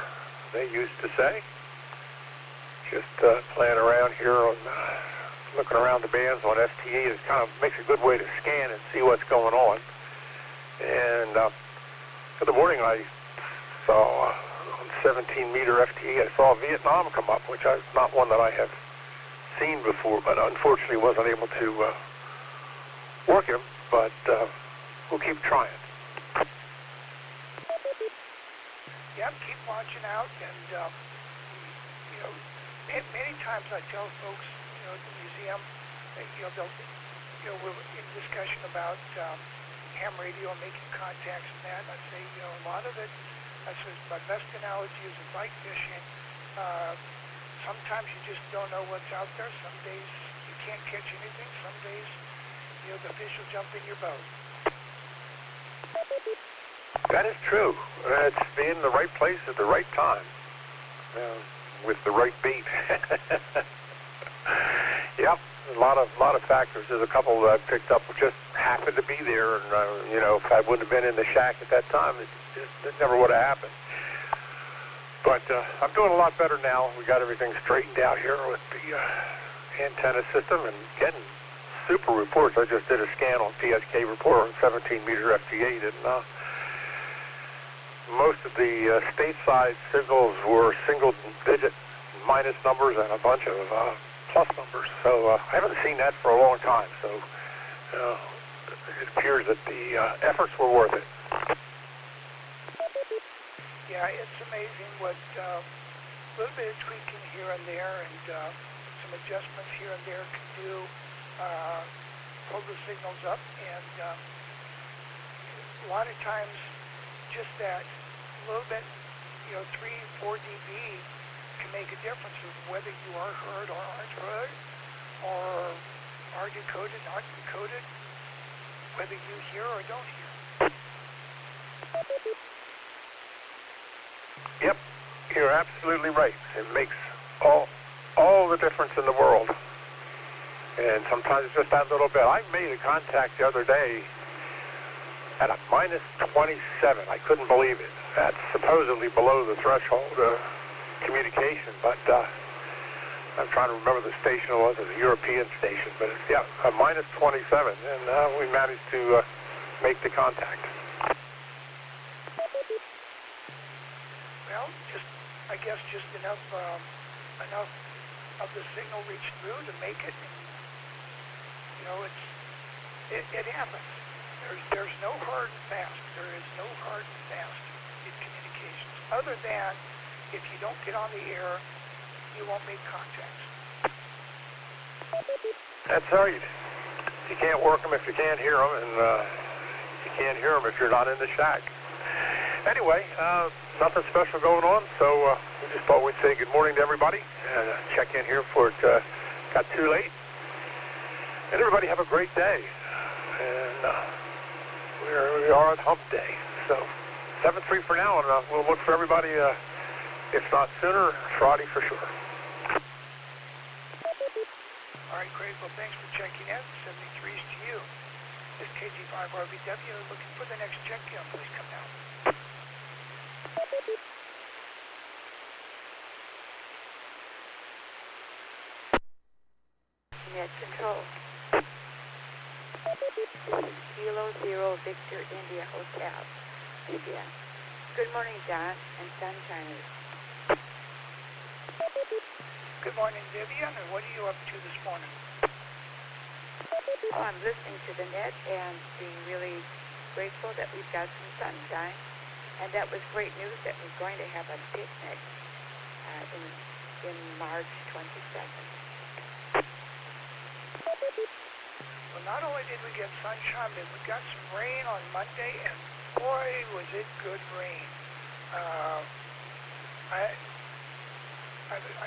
they used to say. Just playing around here on, looking around the bands on FTE. It kind of makes a good way to scan and see what's going on. And in the morning I saw on 17-meter FTE, I saw Vietnam come up, which is not one that I have seen before, but unfortunately wasn't able to work him, but we'll keep trying. Yep, keep watching out, and you know, many times I tell folks, you know, at the museum, that, you know, we're in discussion about ham radio and making contacts and that. I say, you know, a lot of it, I says, my best analogy is with bike fishing. Sometimes you just don't know what's out there. Some days you can't catch anything. Some days, you know, the fish will jump in your boat. That is true. It's being in the right place at the right time, with the right bait. Yep, a lot of factors. There's a couple that I picked up that just happened to be there, and you know, if I wouldn't have been in the shack at that time, it never would have happened. But I'm doing a lot better now. We got everything straightened out here with the antenna system and getting super reports. I just did a scan on PSK report on 17-meter FT8, and most of the stateside signals were single-digit minus numbers and a bunch of plus numbers. So I haven't seen that for a long time. So it appears that the efforts were worth it. Yeah, it's amazing what a little bit of tweaking here and there and some adjustments here and there can do, pull the signals up, and a lot of times just that little bit, 3-4 dB can make a difference of whether you are heard or aren't heard, or are decoded, not decoded, whether you hear or don't hear. Yep, you're absolutely right. It makes all the difference in the world. And sometimes just that little bit. I made a contact the other day at a minus 27. I couldn't believe it. That's supposedly below the threshold of communication, but I'm trying to remember the station it was. It was a European station, but it's, a minus 27, and we managed to make the contact. Well, I guess just enough of the signal reached through to make it. It happens. There's no hard and fast. There is no hard and fast in communications. Other than if you don't get on the air, you won't make contacts. That's right. You can't work them if you can't hear them, and you can't hear them if you're not in the shack. Anyway, nothing special going on, so we just thought we'd say good morning to everybody and check in here before it got too late. And everybody have a great day. And we are at hump day. So 7-3 for now, and we'll look for everybody, if not sooner, Friday for sure. All right, Craig. Well, thanks for checking in. 73's to you. This is KG5RBW looking for the next check-in. Please come down. Net control. Kilo Zero Victor India Hotel. Vivian. Good morning, Don and Sunshiners. Good morning, Vivian. And what are you up to this morning? Oh, I'm listening to the net and being really grateful that we've got some sunshine. And that was great news that we're going to have a picnic in March 22nd. Well, not only did we get sunshine, but we got some rain on Monday, and boy, was it good rain. I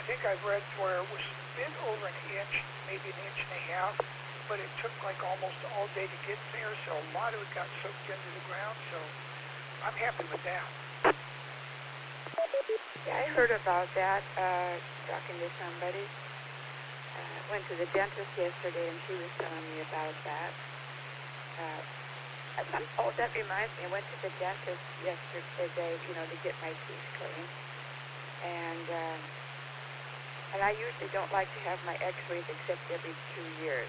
think I've read where it was a bit over an inch, maybe an inch and a half, but it took like almost all day to get there, so a lot of it got soaked into the ground, so I'm happy with that. Yeah, I heard about that, talking to somebody. Went to the dentist yesterday, and she was telling me about that. That reminds me, I went to the dentist yesterday, to get my teeth cleaned. And I usually don't like to have my x-rays except every 2 years.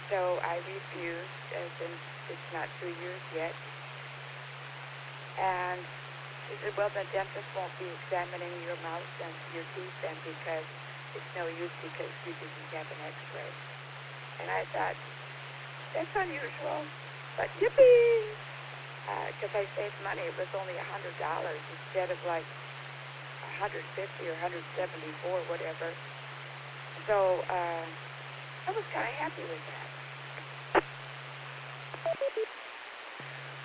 So I refused, since it's not 2 years yet. And she said, well, the dentist won't be examining your mouth and your teeth then because it's no use because you didn't have an x-ray. And I thought, that's unusual, but yippee! Because I saved money. It was only $100 instead of like $150 or $174, whatever. So I was kind of happy with that.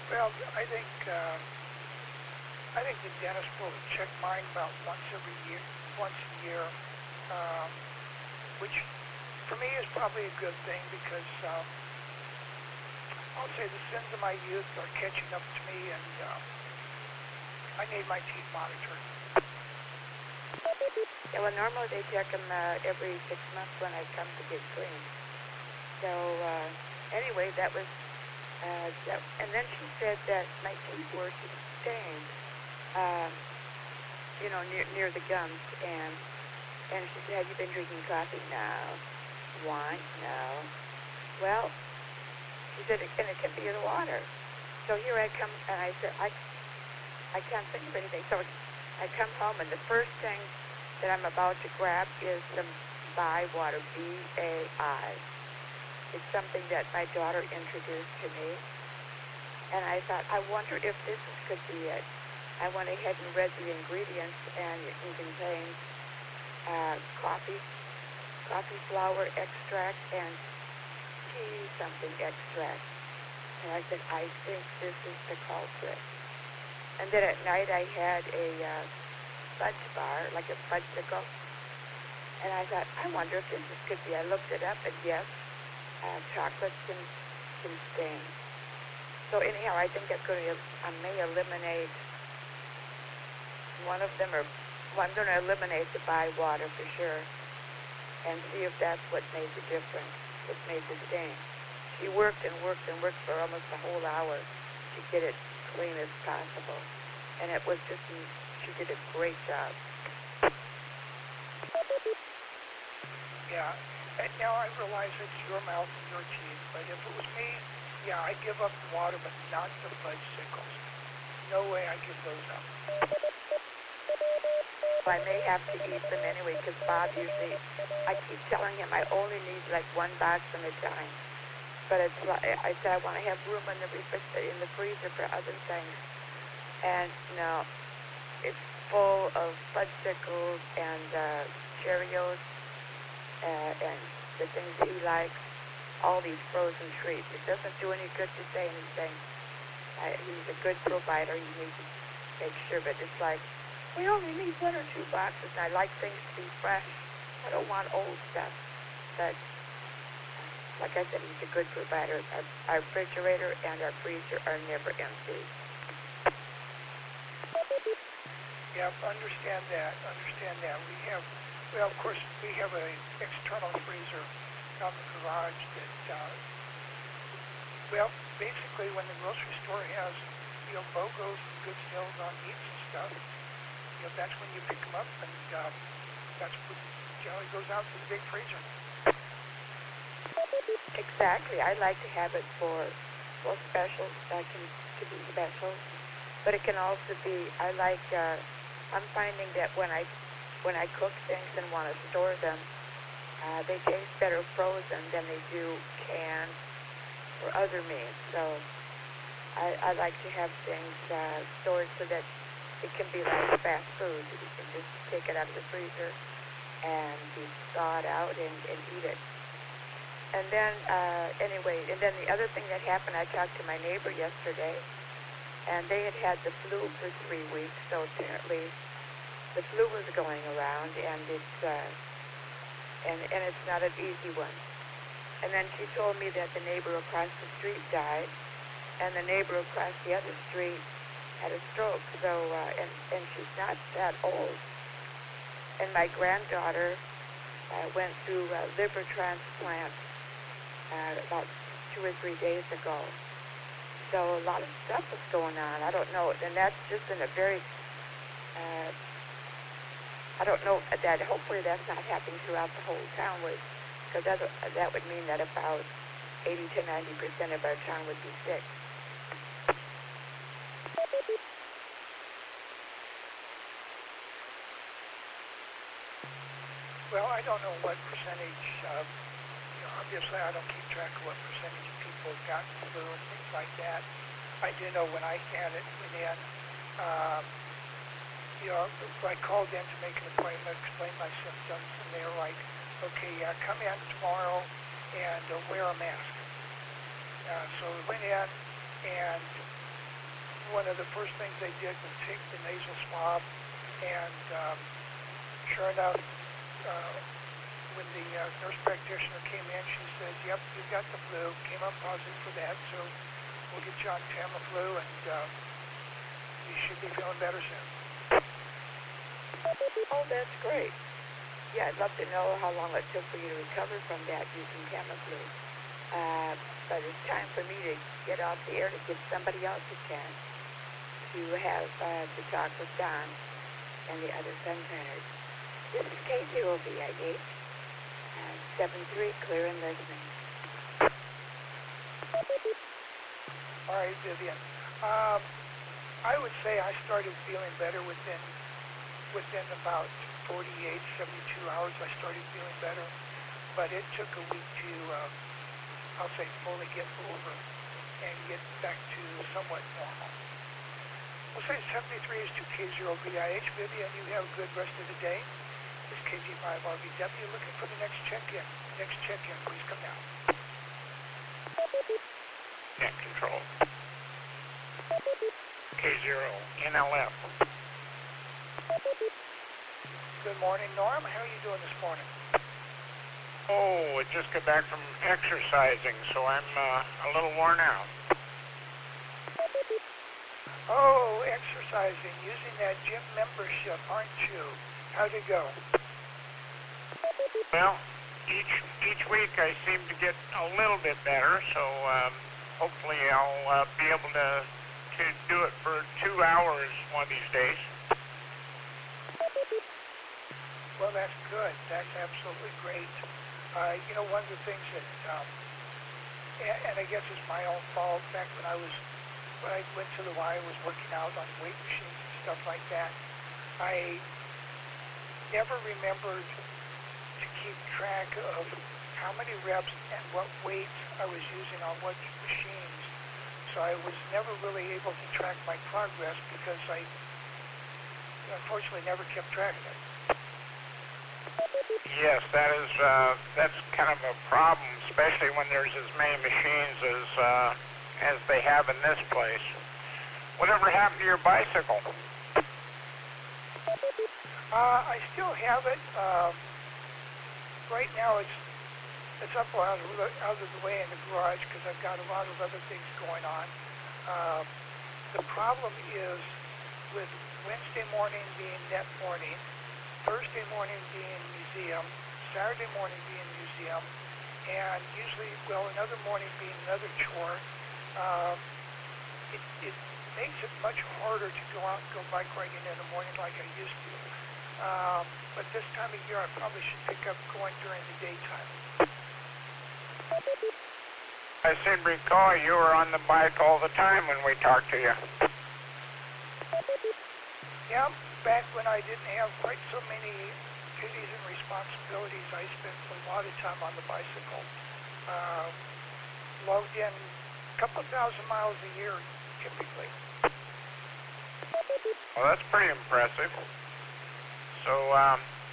Well, I think the dentist will check mine about once a year, which for me is probably a good thing because I'll say the sins of my youth are catching up to me, and I need my teeth monitored. Yeah, well, normally they check them every 6 months when I come to get cleaned. So anyway, that was, and then she said that my teeth were stained, near the gums, and she said, have you been drinking coffee? No. Wine? No. Well, she said, and it can be the water. So here I come, and I said, I can't think of anything. So I come home, and the first thing that I'm about to grab is some Bai water, B-A-I. It's something that my daughter introduced to me. And I thought, I wonder if this could be it. I went ahead and read the ingredients, and it contains coffee flower extract, and tea something extract. And I said, I think this is the culprit. And then at night I had a fudge bar, like a fudgesicle. And I thought, I wonder if this could be. I looked it up, and yes, chocolate can stain. So anyhow, I think I may eliminate one of them, or well, I'm going to eliminate the Bai water for sure, and see if that's what made the difference, what made the stain. She worked and worked and worked for almost a whole hour to get it clean as possible, and it was just, she did a great job. Yeah, and now I realize it's your mouth and your teeth, but if it was me, yeah, I'd give up the water, but not the fudgesicles. No way I give those up. I may have to eat them anyway, because Bob usually, I keep telling him I only need like one box at a time. But it's like, I said I want to have room in the freezer for other things. And no, it's full of fudgesicles and Cheerios and the things he likes, all these frozen treats. It doesn't do any good to say anything. He's a good provider. You need to make sure, but it's like, we only need 1 or 2 boxes, and I like things to be fresh. I don't want old stuff. But like I said, he's a good provider. Our refrigerator and our freezer are never empty. Yep, understand that. We have, well, of course, we have an external freezer out in the garage that, well, basically when the grocery store has, BOGOs and good deals on meats and stuff, that's when you pick them up, and that's what generally goes out to the big freezer. Exactly. I like to have it for specials, to be special, but it can also be, I'm finding that when I cook things and want to store them, they taste better frozen than they do canned or other meats. So I like to have things stored so that it can be like fast food. You can just take it out of the freezer and be thawed out and eat it. And then, anyway, and then the other thing that happened, I talked to my neighbor yesterday, and they had the flu for 3 weeks, so apparently the flu was going around, and it's not an easy one. And then she told me that the neighbor across the street died, and the neighbor across the other street had a stroke, so, and she's not that old. And my granddaughter went through a liver transplant about 2 or 3 days ago. So a lot of stuff is going on. I don't know, and that's just in a very, I don't know, that hopefully that's not happening throughout the whole town, because that would mean that about 80 to 90% of our town would be sick. Well, I don't know what percentage, obviously I don't keep track of what percentage of people have gotten flu and things like that. I do know when I had it, went in, I called in to make an appointment, explain my symptoms, and they were like, okay, yeah, come in tomorrow and wear a mask. So we went in, and one of the first things they did was take the nasal swab, and sure enough, when the nurse practitioner came in, she says, yep, you've got the flu, came up positive for that, so we'll get you on Tamiflu, and you should be feeling better soon. Oh, that's great. Yeah, I'd love to know how long it took for you to recover from that using Tamiflu. But it's time for me to get off the air to give somebody else a chance to have to talk with Don and the other Suntaners. This is KCOVIH, 7-3, clear and listening. All right, Vivian. I would to say I started feeling better within about 48, 72 hours. I started feeling better, but it took a week to, I'll say, fully get over and get back to somewhat normal. We'll say 73 is to K0BIH. Vivian, you have a good rest of the day. This is KG5RVW looking for the next check-in. Next check-in, please come down. Net control. K0, NLF. Good morning, Norm. How are you doing this morning? Oh, I just got back from exercising, so I'm a little worn out. Oh, exercising, using that gym membership, aren't you? How'd it go? Well, each week I seem to get a little bit better, so hopefully I'll be able to do it for 2 hours one of these days. Well, that's good. That's absolutely great. You know, one of the things that, and I guess it's my own fault, back when I went to the Y, I was working out on weight machines and stuff like that. I never remembered to keep track of how many reps and what weights I was using on what machines. So I was never really able to track my progress because I unfortunately never kept track of it. Yes, that's kind of a problem, especially when there's as many machines as they have in this place. Whatever happened to your bicycle? I still have it. Right now it's up out of the way in the garage because I've got a lot of other things going on. The problem is with Wednesday morning being net morning, Thursday morning being museum, Saturday morning being museum, and usually, well, another morning being another chore. It makes it much harder to go out and go bike riding in the morning like I used to. But this time of year, I probably should pick up going during the daytime. I seem to recall you were on the bike all the time when we talked to you. Yeah, back when I didn't have quite so many duties and responsibilities, I spent a lot of time on the bicycle. Logged in a couple thousand miles a year, typically. Well, that's pretty impressive. So,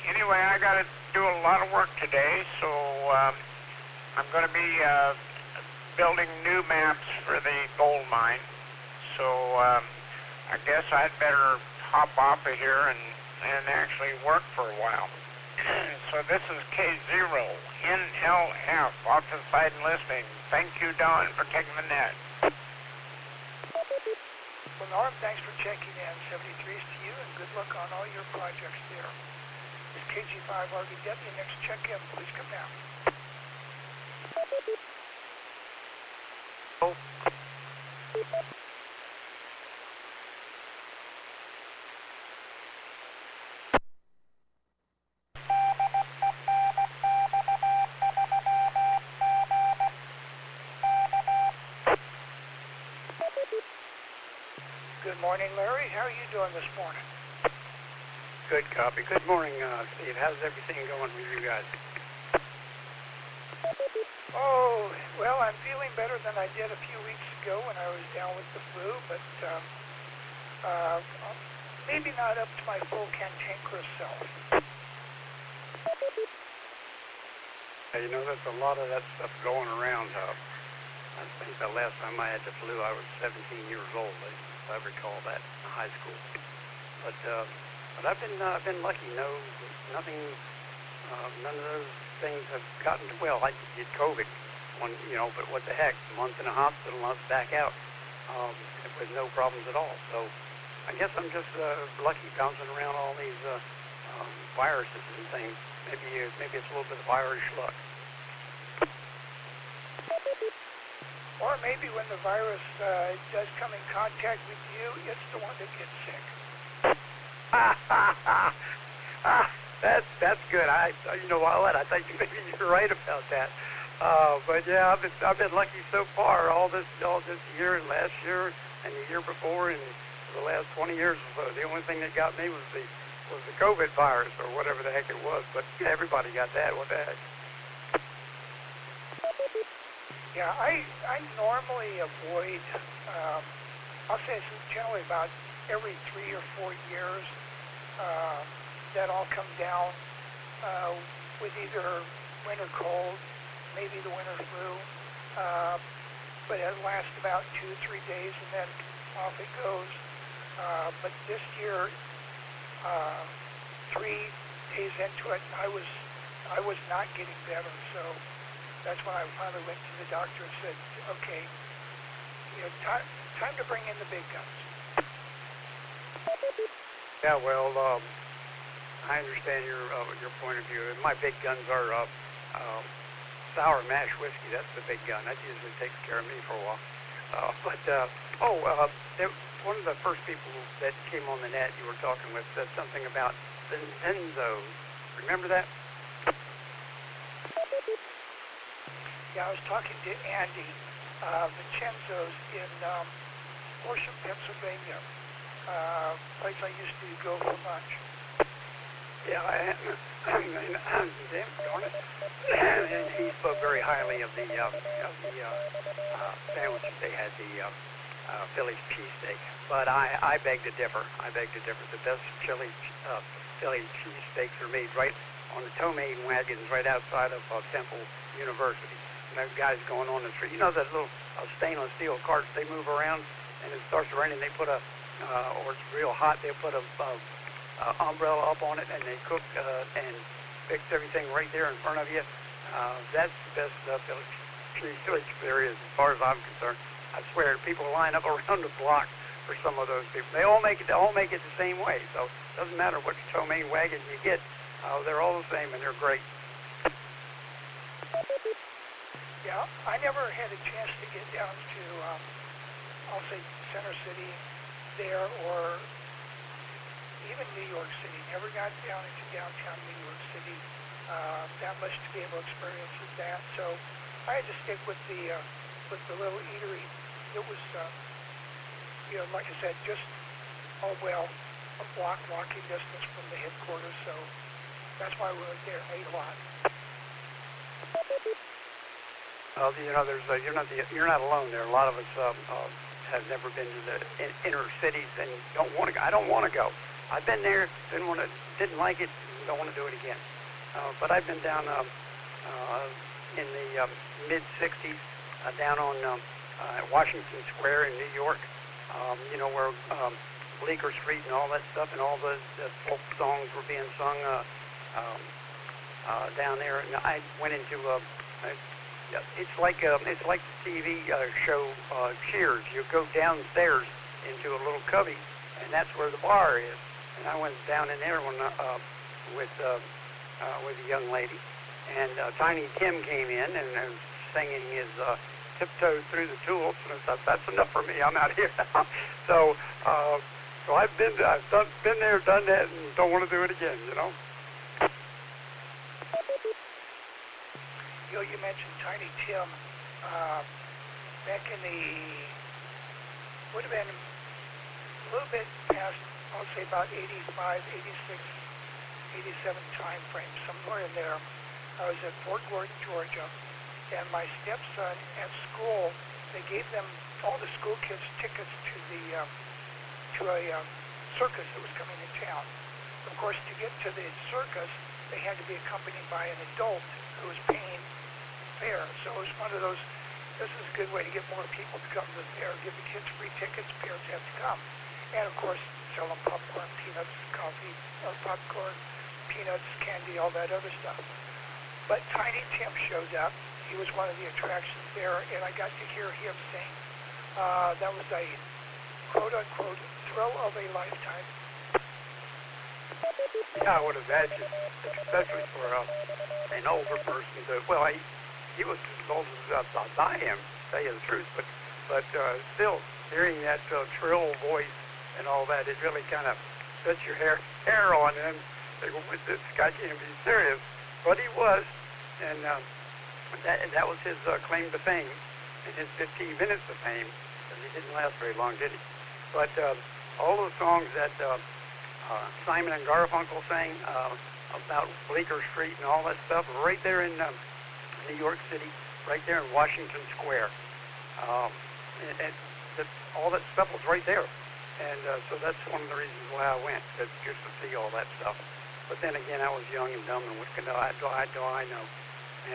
anyway, I got to do a lot of work today, so I'm going to be building new maps for the gold mine. So, I guess I'd better hop off of here and actually work for a while. So this is K0, NLF, off the side and listening. Thank you, Don, for taking the net. Well, Norm, thanks for checking in. 73 is to you, and good luck on all your projects there. This is KG5RVW. Next check-in, please come down. Oh. Good morning, Larry. How are you doing this morning? Good copy. Good morning, Steve. How's everything going with you guys? Oh, well, I'm feeling better than I did a few weeks ago when I was down with the flu, but maybe not up to my full cantankerous self. You know, there's a lot of that stuff going around. I think the last time I had the flu, I was 17 years old. I recall that in high school. But I've been lucky. Nothing. None of those things have gotten to. Well, I did COVID, but what the heck? A month in a hospital, and I was back out with no problems at all. So I guess I'm just lucky bouncing around all these viruses and things. Maybe it's a little bit of Irish luck. Or maybe when the virus does come in contact with you, it's the one that gets sick. That's good. You know what? I think maybe you're right about that. But yeah, I've been lucky so far. All this year and last year and the year before, and for the last 20 years or so. The only thing that got me was the COVID virus or whatever the heck it was. But everybody got that. What the heck? Yeah, I normally avoid, I'll say it's generally about every 3 or 4 years that I'll come down with either winter cold, maybe the winter flu, but it lasts about 2 or 3 days and then off it goes. But this year, 3 days into it, I was not getting better, so that's when I finally went to the doctor and said, okay, time to bring in the big guns. Yeah, well, I understand your point of view. My big guns are sour mash whiskey. That's the big gun. That usually takes care of me for a while. One of the first people that came on the net you were talking with said something about Vincenzo's. Remember that? Yeah, I was talking to Andy Vincenzo's in Horsham, Pennsylvania, place I used to go for lunch. Yeah, damn darn it. And he spoke very highly of the sandwiches. They had the Philly cheesesteak. But I beg to differ. The best Philly cheesesteaks are made right on the tow-main wagons right outside of Temple University. And those guys going on the street. You know that little stainless steel carts they move around, and it starts raining. They put or it's real hot. They put a umbrella up on it, and they cook and fix everything right there in front of you. That's the best Philly cheesesteak there is, as far as I'm concerned. I swear, people line up around the block for some of those people. They all make it the same way. So it doesn't matter which tow-main wagon you get. They're all the same, and they're great. Yeah, I never had a chance to get down to, I'll say, Center City there, or even New York City. Never got down into downtown New York City that much to be able to experience that. So I had to stick with the little eatery. It was, like I said, just a block walking distance from the headquarters. So that's why we went there and ate a lot. You're not alone there. A lot of us have never been to the inner cities and don't want to go. I don't want to go. I've been there, didn't like it, don't want to do it again. But I've been down in the mid-'60s, down on Washington Square in New York. Where Bleecker Street and all that stuff, and all the folk songs were being sung down there. And I went into it's like the TV show Cheers. You go downstairs into a little cubby, and that's where the bar is. And I went down in there with a young lady, and Tiny Tim came in and was singing his Tiptoe Through the Tulips, and I thought, that's enough for me. I'm out here now. So I've been there, done that, and don't want to do it again. You mentioned Tiny Tim. Back in would have been a little bit past, I'll say about 85, 86, 87 time frame, somewhere in there. I was at Fort Gordon, Georgia, and my stepson at school, they gave them, all the school kids, tickets to a circus that was coming to town. Of course, to get to the circus, they had to be accompanied by an adult who was paying fare. So it was one of those, this is a good way to get more people to come to the fair. Give the kids free tickets, parents have to come. And of course, sell them popcorn, peanuts, coffee, popcorn, peanuts, candy, all that other stuff. But Tiny Tim showed up. He was one of the attractions there, and I got to hear him sing. That was a quote-unquote thrill of a lifetime. Yeah, I would imagine, especially for an older person. He was as old as I am, to tell you the truth. But still, hearing that shrill voice and all that, it really kind of sets your hair on. And they go, this guy can't be serious. But he was, and that was his claim to fame, and his 15 minutes of fame, because he didn't last very long, did he? But all those songs that Simon and Garfunkel sang about Bleecker Street and all that stuff are right there in New York City, right there in Washington Square. All that stuff was right there. And so that's one of the reasons why I went, just to see all that stuff. But then again, I was young and dumb, and what do I know?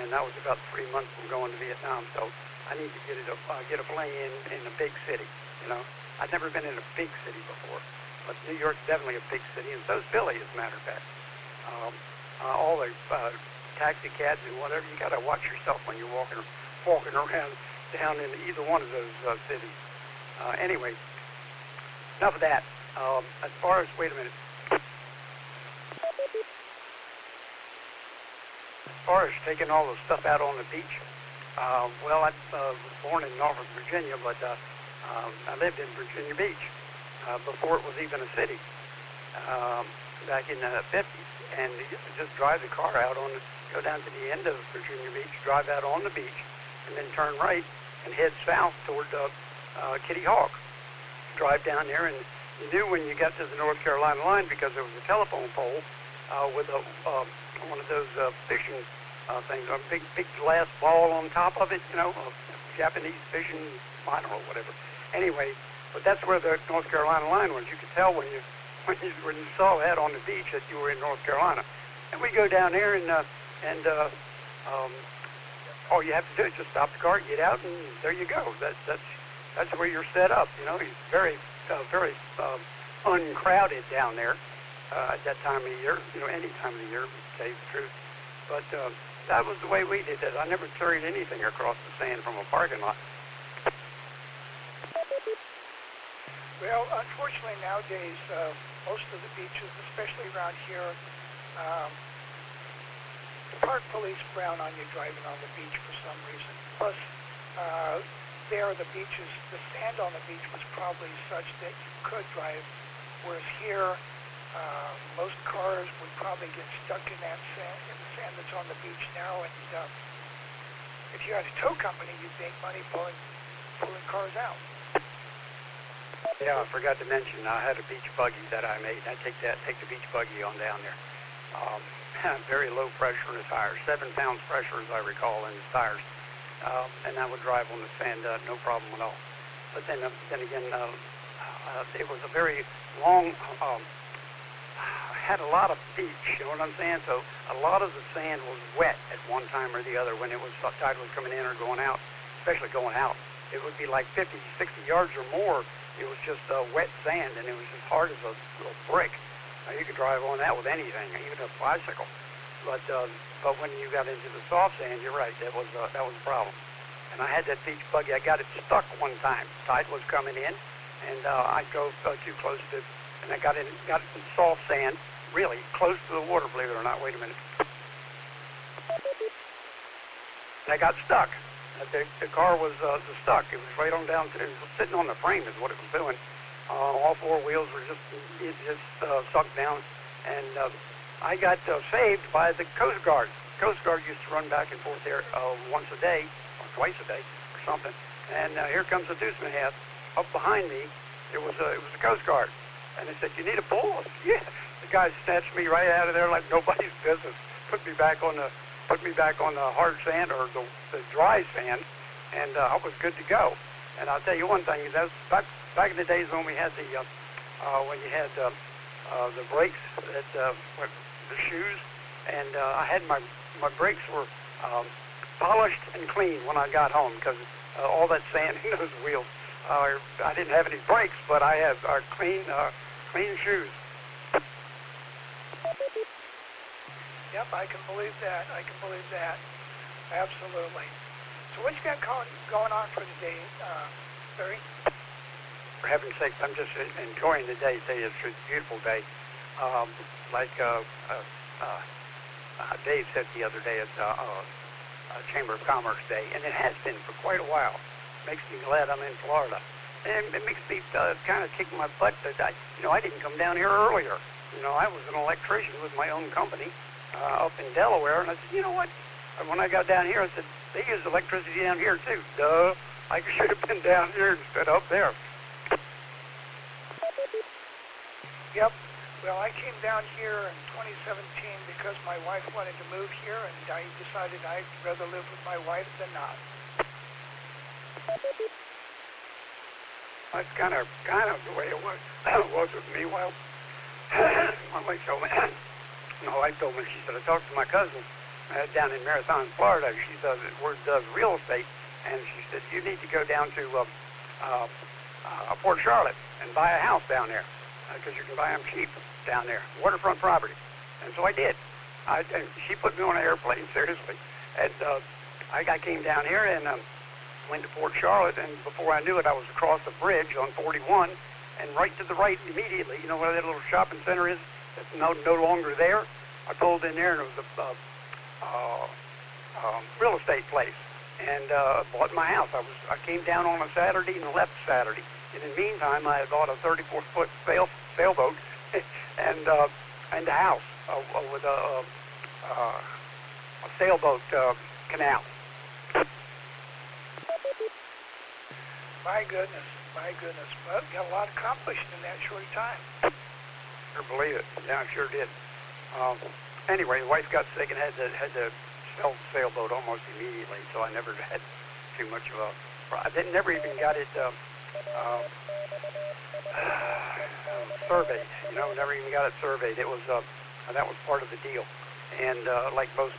And that was about 3 months from going to Vietnam, so I need to get a play in a big city, you know. I've never been in a big city before, but New York's definitely a big city, and so is Philly, as a matter of fact. All the taxi cabs and whatever, you got to watch yourself when you're walking around down in either one of those cities. Anyway, enough of that. As far as, wait a minute. As far as taking all the stuff out on the beach, well, I was born in Norfolk, Virginia, but I lived in Virginia Beach before it was even a city, back in the 50s. And you just drive the car out go down to the end of Virginia Beach, drive out on the beach, and then turn right and head south toward Kitty Hawk. Drive down there, and you knew when you got to the North Carolina line because there was a telephone pole with one of those fishing things, a big glass ball on top of it, you know, a Japanese fishing line or whatever. Anyway, but that's where the North Carolina line was. You could tell when you saw that on the beach that you were in North Carolina. And we go down there, and all you have to do is just stop the car, get out, and there you go. That's where you're set up. You know, it's very uncrowded down there at that time of the year. You know, any time of the year, to tell you the truth. But that was the way we did it. I never carried anything across the sand from a parking lot. Well, unfortunately nowadays, most of the beaches, especially around here, the park police frown on you driving on the beach for some reason. Plus, there the beaches, the sand on the beach was probably such that you could drive, whereas here, most cars would probably get stuck in that sand, in the sand that's on the beach now, and if you had a tow company, you'd make money pulling cars out. Yeah, I forgot to mention, I had a beach buggy that I made. I take the beach buggy on down there. Very low pressure in the tires, 7 pounds pressure, as I recall, in the tires. And I would drive on the sand, no problem at all. But then again, it was a very long, had a lot of beach, you know what I'm saying? So a lot of the sand was wet at one time or the other when tide was coming in or going out, especially going out. It would be like 50, 60 yards or more. It was just wet sand, and it was as hard as a brick. You could drive on that with anything, even a bicycle. But when you got into the soft sand, you're right, that was a problem. And I had that beach buggy. I got it stuck one time. Tide was coming in, and I drove too close to, and I got it in soft sand, really close to the water. Believe it or not. Wait a minute. And I got stuck. The car was stuck. It was right on down to, it was sitting on the frame is what it was doing. All 4 wheels were just sunk down. And I got saved by the Coast Guard. Coast Guard used to run back and forth there once a day, or twice a day, or something. And here comes a deuce and a half. Up behind me, it was a Coast Guard. And they said, "You need a pull?" I said, "Yeah." The guy snatched me right out of there like nobody's business. Put me back on the hard sand, or the dry sand, and I was good to go. And I'll tell you one thing, that was back in the days when we had the brakes, the shoes, and I had my brakes were polished and clean when I got home, because all that sand in those wheels. I didn't have any brakes, but I have clean shoes. Yep, I can believe that. Absolutely. So what you got going on for the day, Barry? For heaven's sake, I'm just enjoying the day. It's a beautiful day. Like Dave said the other day, it's Chamber of Commerce Day, and it has been for quite a while. Makes me glad I'm in Florida. And it makes me kind of kick my butt that I didn't come down here earlier. I was an electrician with my own company up in Delaware, and I said, you know what? And when I got down here, I said, they use electricity down here too. Duh. I should have been down here instead of up there. Yep. Well, I came down here in 2017 because my wife wanted to move here, and I decided I'd rather live with my wife than not. That's kind of the way it was with me. Well, my wife told me. She said, I talked to my cousin down in Marathon, Florida. She does real estate, and she said you need to go down to Port Charlotte and buy a house down there because you can buy them cheap down there, waterfront property. And so I did. And she put me on an airplane, seriously. And I came down here and went to Port Charlotte, and before I knew it, I was across the bridge on 41, and right to the right immediately, you know where that little shopping center is? It's no longer there. I pulled in there, and it was a real estate place, and bought my house. I came down on a Saturday and left Saturday. And in the meantime, I had bought a 34-foot sailboat and a house with a sailboat canal. My goodness. Well, you got a lot accomplished in that short time. Sure believe it. Yeah, I sure did. Anyway, the wife got sick and had to sell the sailboat almost immediately, so I never had too much of a... I never even got it surveyed. You know, never even got it surveyed. It was that was part of the deal. And like most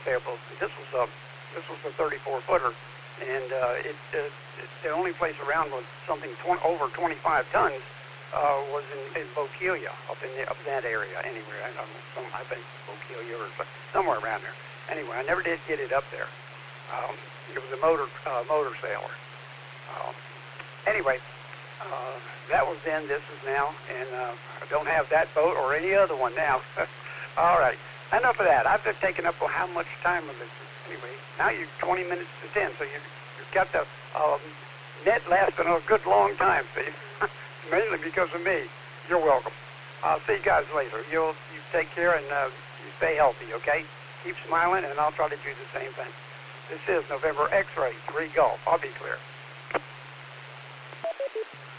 sailboats, this was a 34-footer. And the only place around was something over 25 tons was in Bokeelia, up that area. Anyway, I don't know, I think Bokeelia or somewhere around there. Anyway, I never did get it up there. It was a motor sailor. Anyway, that was then. This is now, and I don't have that boat or any other one now. All right, enough of that. I've been taking up how much time of this. Anyway, now you're 20 minutes to 10, so you've got the net lasting a good long time, Steve. Mainly because of me. You're welcome. I'll see you guys later. You take care and you stay healthy, okay? Keep smiling, and I'll try to do the same thing. This is November X-Ray 3 Golf. I'll be clear.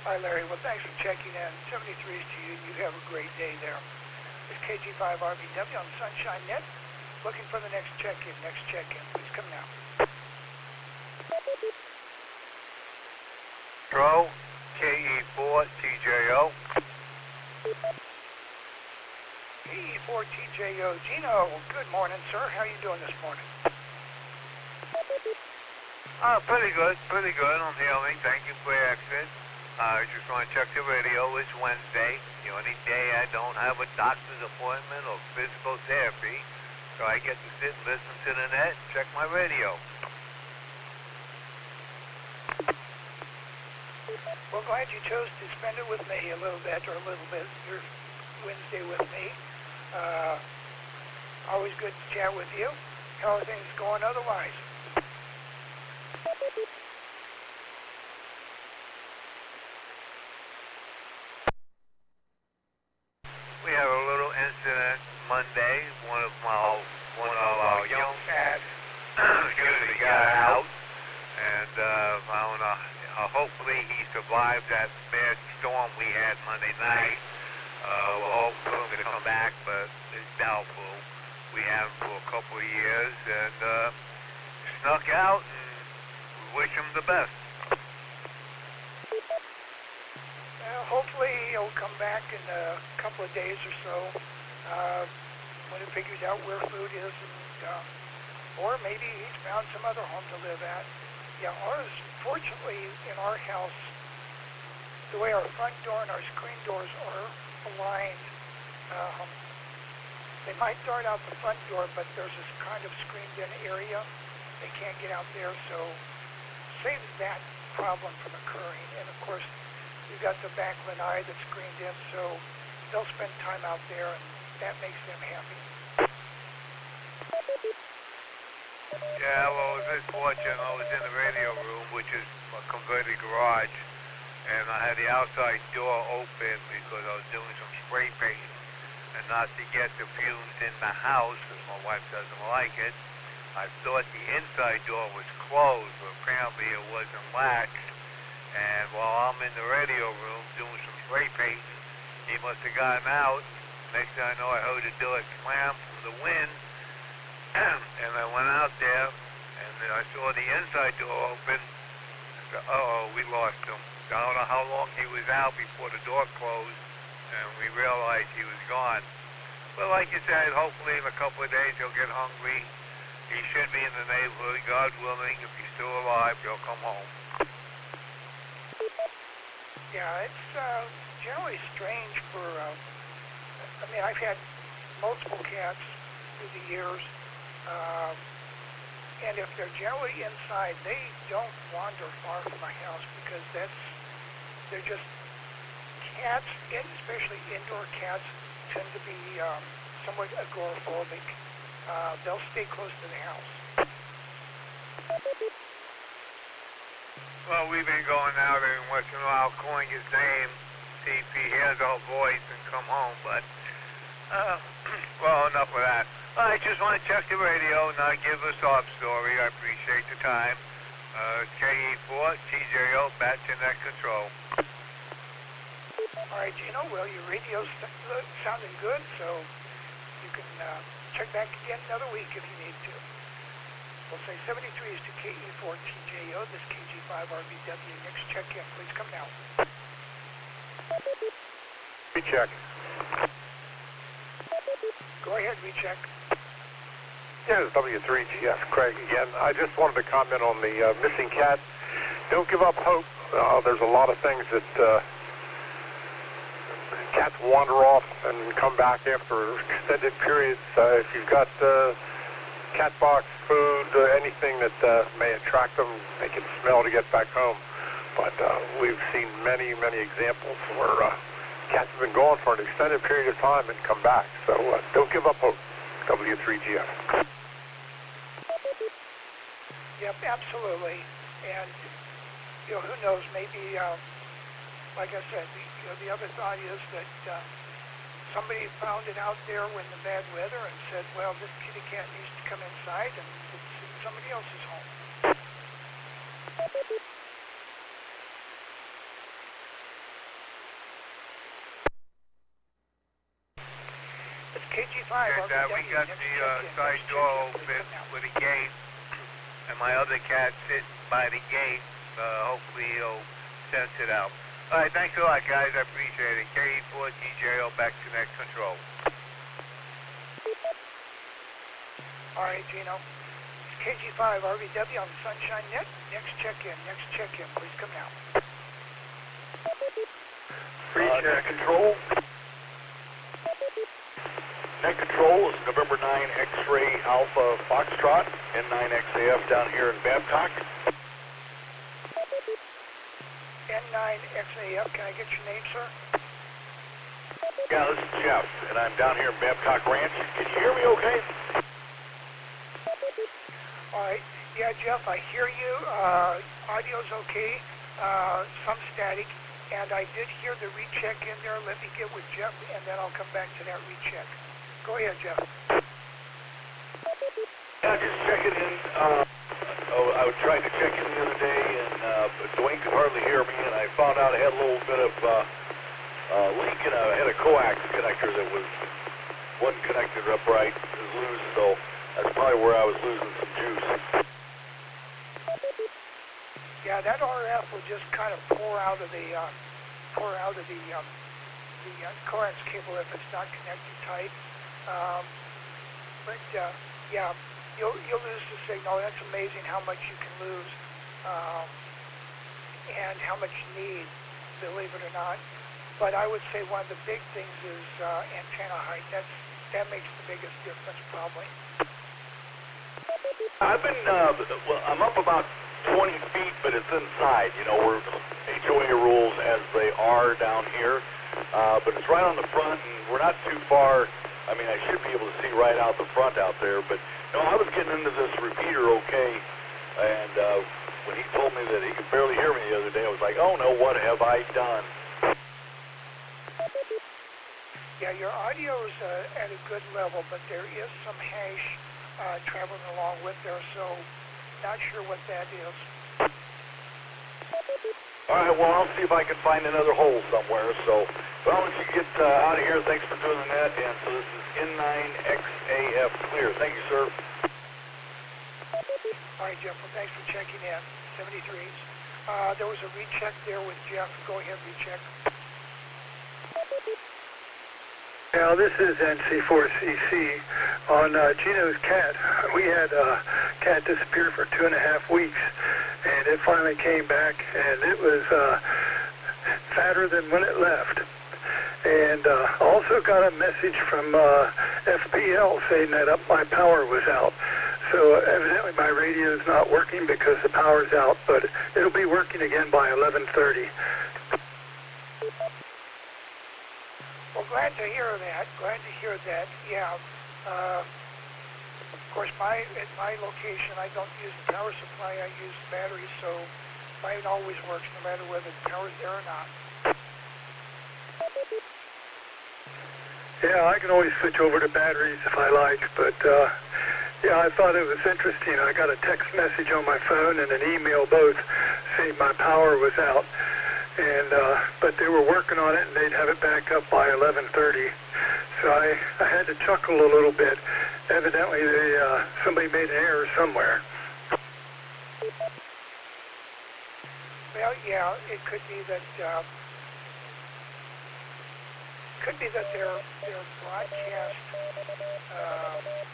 Hi, Larry. Well, thanks for checking in. 73 is to you. You have a great day there. It's KG5RBW on Sunshine Net. Looking for the next check-in. Please come now. Control, KE4TJO. KE4TJO. Gino, good morning, sir. How are you doing this morning? Pretty good on healing. Thank you for asking. I just want to check the radio. It's Wednesday. The only day I don't have a doctor's appointment or physical therapy. So I get to sit and listen to the net and check my radio. Well, glad you chose to spend it with me a little bit, your Wednesday with me. Always good to chat with you. How are things going otherwise? We have a little incident Monday. One of our young cats got out, and hopefully he survived that bad storm we had Monday night. We're hoping he's going to come back, but it's doubtful. We had him for a couple of years, and snuck out, and we wish him the best. Hopefully he'll come back in a couple of days or so when he figures out where food is, and, or maybe he's found some other home to live at. Yeah, fortunately in our house, the way our front door and our screen doors are aligned, they might dart out the front door, but there's this kind of screened-in area. They can't get out there, so saves that problem from occurring. And of course, you've got the back lanai that's screened in, so they'll spend time out there, and that makes them happy. Yeah, well, I was fortunate. I was in the radio room, which is a converted garage, and I had the outside door open because I was doing some spray painting, and not to get the fumes in the house, because my wife doesn't like it. I thought the inside door was closed, but apparently it wasn't latched. And while I'm in the radio room doing some spray painting, the he must have gotten out. Next thing I know, I heard the door slam from the wind, and I went out there, and then I saw the inside door open. I said, uh-oh, we lost him. I don't know how long he was out before the door closed, and we realized he was gone. But like you said, hopefully in a couple of days he'll get hungry. He should be in the neighborhood. God willing, if he's still alive, he'll come home. Yeah, it's generally strange for, I mean, I've had multiple cats through the years, and if they're generally inside, they don't wander far from my house because they're just cats, especially indoor cats, tend to be somewhat agoraphobic. They'll stay close to the house. Well, we've been going out and once in a while calling his name, see if he hears our voice and come home, but, well, enough of that. I just want to check the radio, not give a sob story. I appreciate the time. KE4, TJO, back to net control. All right, Gino, well, your radio's sounding good, so you can check back again another week if you need to. We'll say 73 is to KE4 TJO, this KG5 RBW. Next check-in, please come now. Recheck. Go ahead, recheck. Yeah, it's W3GF, Craig again. I just wanted to comment on the missing cat. Don't give up hope. There's a lot of things that cats wander off and come back after extended periods. If you've got cat box, food, anything that may attract them, they can smell to get back home. But we've seen many, many examples where cats have been gone for an extended period of time and come back. So don't give up hope, W3GF. Yep, absolutely. And, you know, who knows, maybe, like I said, the other thought is that somebody found it out there when the bad weather and said, well, this kitty cat needs to come inside, and it's in somebody else's home. It's KG5. And we got the side door open with a gate, and my other cat sitting by the gate. Hopefully he'll sense it out. All right, thanks a lot, guys. I appreciate it. KE4 TJO, back to net control. All right, Gino. It's KG5 RVW on the Sunshine Net. Next check-in. Please come now. Net control. Net control is November 9 X-ray Alpha Foxtrot, N9XAF down here in Babcock. N9XAF, can I get your name, sir? Yeah, this is Jeff, and I'm down here in Babcock Ranch. Can you hear me okay? All right. Yeah, Jeff, I hear you. Audio's okay. Some static. And I did hear the recheck in there. Let me get with Jeff, and then I'll come back to that recheck. Go ahead, Jeff. Yeah, just checking in. I was trying to check in the other day, and Dwayne could hardly hear me, and I found out I had a little bit of leak, and I had a coax connector that wasn't connected upright. It was loose, so that's probably where I was losing some juice. Yeah, that RF will just kind of pour out of the coax cable if it's not connected tight. Yeah, you'll lose the signal. That's amazing how much you can lose, and how much you need, believe it or not. But I would say one of the big things is antenna height. That makes the biggest difference, probably. I've been, well, I'm up about 20 feet, but it's inside. You know, we're HOA rules as they are down here, but it's right on the front, and we're not too far. I mean, I should be able to see right out the front out there, but you know, I was getting into this repeater okay, and when he told me that he could barely hear me the other day, I was like, oh no, what have I done? Yeah, your audio's at a good level, but there is some hash traveling along with there, so not sure what that is. All right, well, I'll see if I can find another hole somewhere. So, but I'll let you get out of here. Thanks for doing that. And so this is N9XAF clear. Thank you, sir. All right, Jeff, well, thanks for checking in. 73s. There was a recheck there with Jeff. Go ahead, recheck. Now, this is NC4CC. On Gino's cat, we had a cat disappear for 2.5 weeks, and it finally came back, and it was fatter than when it left. And also got a message from FPL saying that my power was out. So evidently my radio is not working because the power's out, but it'll be working again by 11:30. Well, glad to hear that. Glad to hear that. Yeah. Of course, at my location, I don't use the power supply. I use batteries, so mine always works no matter whether the power's there or not. Yeah, I can always switch over to batteries if I like, but yeah, I thought it was interesting. I got a text message on my phone and an email both saying my power was out. And but they were working on it, and they'd have it back up by 11:30. So I had to chuckle a little bit. Evidently, somebody made an error somewhere. Well, yeah, it could be that their broadcast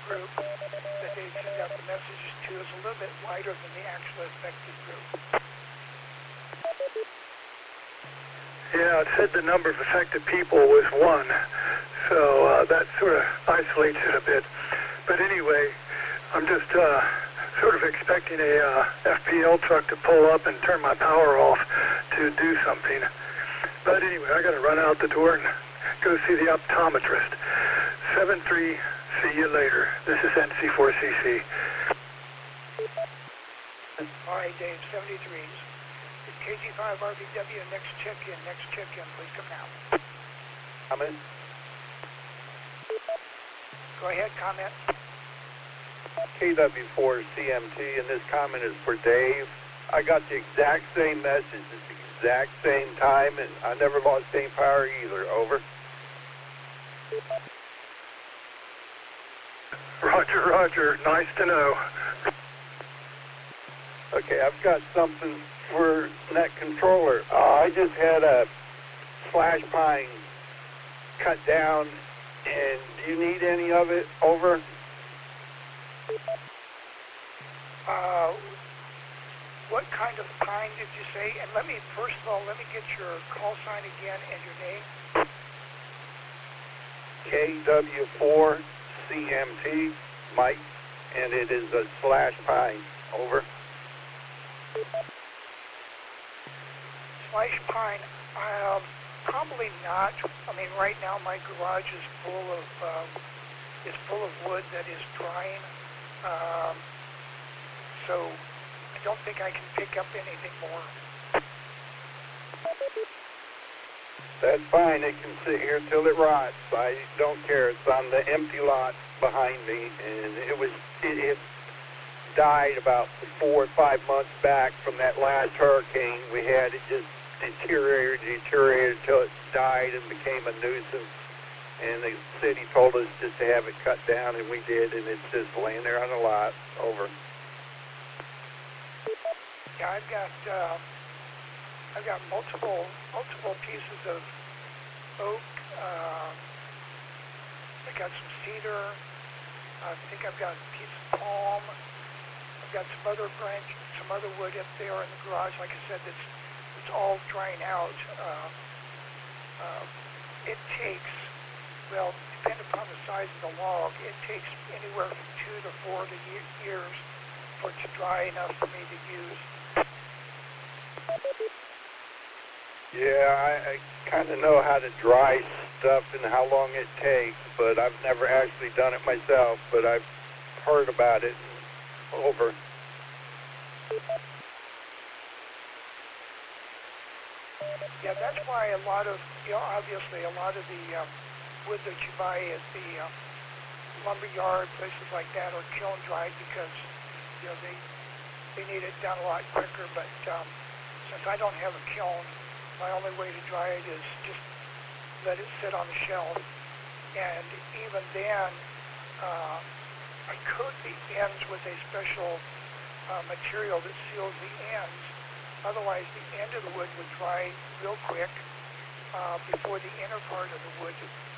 group that they send out the messages to is a little bit wider than the actual affected group. Yeah, it said the number of affected people was 1, so that sort of isolates it a bit. But anyway, I'm just sort of expecting a FPL truck to pull up and turn my power off to do something. But anyway, I got to run out the door and go see the optometrist. 7-3, see you later. This is NC4CC. All right, Dave, 73s. KG5 RVW, next check-in, please come now. Comment? Go ahead, comment. KW4 CMT, and this comment is for Dave. I got the exact same message at the exact same time, and I never lost any power either. Over. Roger, Roger. Nice to know. Okay, I've got something for net controller. I just had a slash pine cut down, and do you need any of it? Over. What kind of pine did you say? And first of all, let me get your call sign again and your name. KW4 CMT, Mike, and it is a slash pine. Over. Slash pine, probably not. I mean, right now my garage is full of wood that is drying. So I don't think I can pick up anything more. That's fine. It can sit here until it rots. I don't care. It's on the empty lot behind me, and it died about 4 or 5 months back from that last hurricane we had. It just deteriorated until it died and became a nuisance. And the city told us just to have it cut down, and we did, and it's just laying there on the lot. Over. Yeah, I've got multiple pieces of oak. I got some cedar. I think I've got a piece of palm. I've got some other wood up there in the garage. Like I said, it's all drying out. It takes, well, depending upon the size of the log, it takes anywhere from 2 to 4 years for it to dry enough for me to use. Yeah, I kind of know how to dry stuff and how long it takes, but I've never actually done it myself, but I've heard about it. Over. Yeah, that's why obviously a lot of the wood that you buy at the lumber yard, places like that, are kiln dried because, they need it done a lot quicker. But since I don't have a kiln, my only way to dry it is just let it sit on the shelf. And even then, I coat the ends with a special material that seals the ends. Otherwise, the end of the wood would dry real quick before the inner part of the wood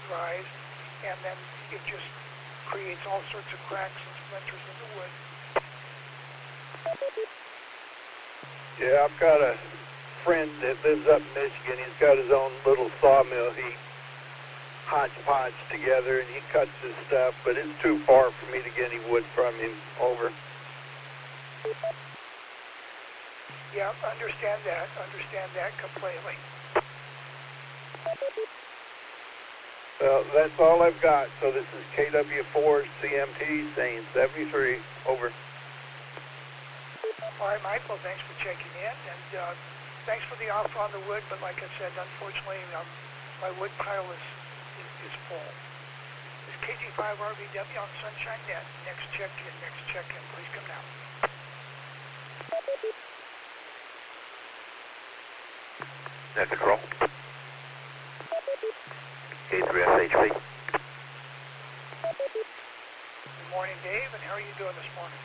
dries, and then it just creates all sorts of cracks and splinters in the wood. Yeah, I've got a friend that lives up in Michigan. He's got his own little sawmill. He hodgepodge together and he cuts his stuff, but it's too far for me to get any wood from him over. Yeah, understand that completely. Well, that's all I've got. So this is KW4 CMT saying 73, over. All right, Michael, thanks for checking in, and thanks for the offer on the wood, but like I said, unfortunately, my wood pile is full. This is KG5RVW on Sunshine Net. Next check-in, please come now. Net control. K3SHP. Good morning, Dave, and how are you doing this morning?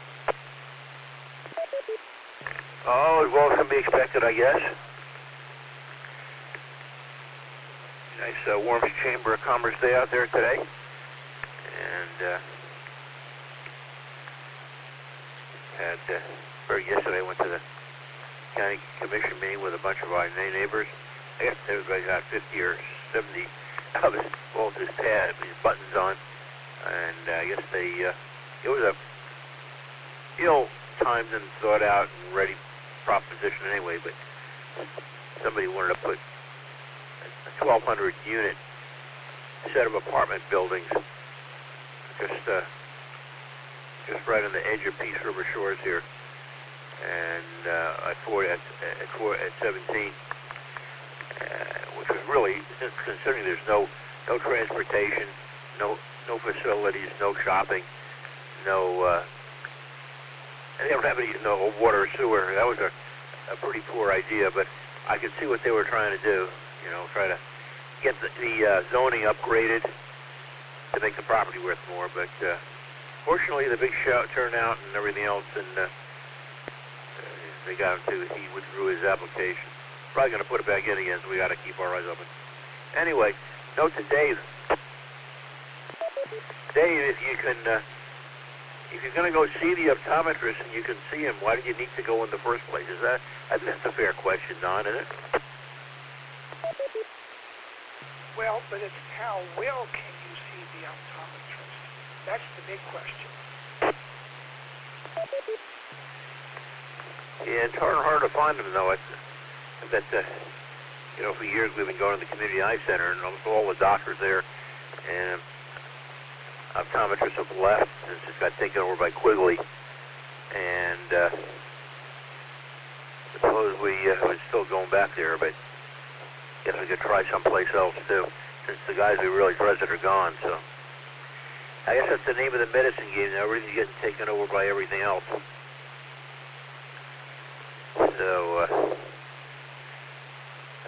Oh, as well as can be expected, I guess. Nice warm Chamber of Commerce day out there today. And yesterday went to the county commission meeting with a bunch of our neighbors. I guess everybody got 50 or 70 of his, well, his pad, his buttons on. And I guess it was a ill-timed and thought out and ready proposition anyway, but somebody wanted to put a 1,200 unit set of apartment buildings just right on the edge of Peace River Shores here, and at 17, which was really, considering there's no transportation, no facilities, no shopping, and they don't have any no water or sewer. That was a pretty poor idea, but I could see what they were trying to do. Try to get the zoning upgraded to make the property worth more. But fortunately, the big turnout and everything else, and they got him to. He withdrew his application. Probably going to put it back in again, so we got to keep our eyes open. Anyway, note to Dave. Dave, if you can. If you're going to go see the optometrist and you can see him, why do you need to go in the first place? I think that's a fair question, Don, isn't it? Well, but it's how well can you see the optometrist? That's the big question. Yeah, it's hard to find them, though. For years we've been going to the community eye center, and almost all the doctors there, and optometrists have left. It's just got taken over by Quigley, and suppose we're still going back there, but guess we could try someplace else too, since the guys we really trusted are gone. So I guess that's the name of the medicine game. Now everything's getting taken over by everything else. So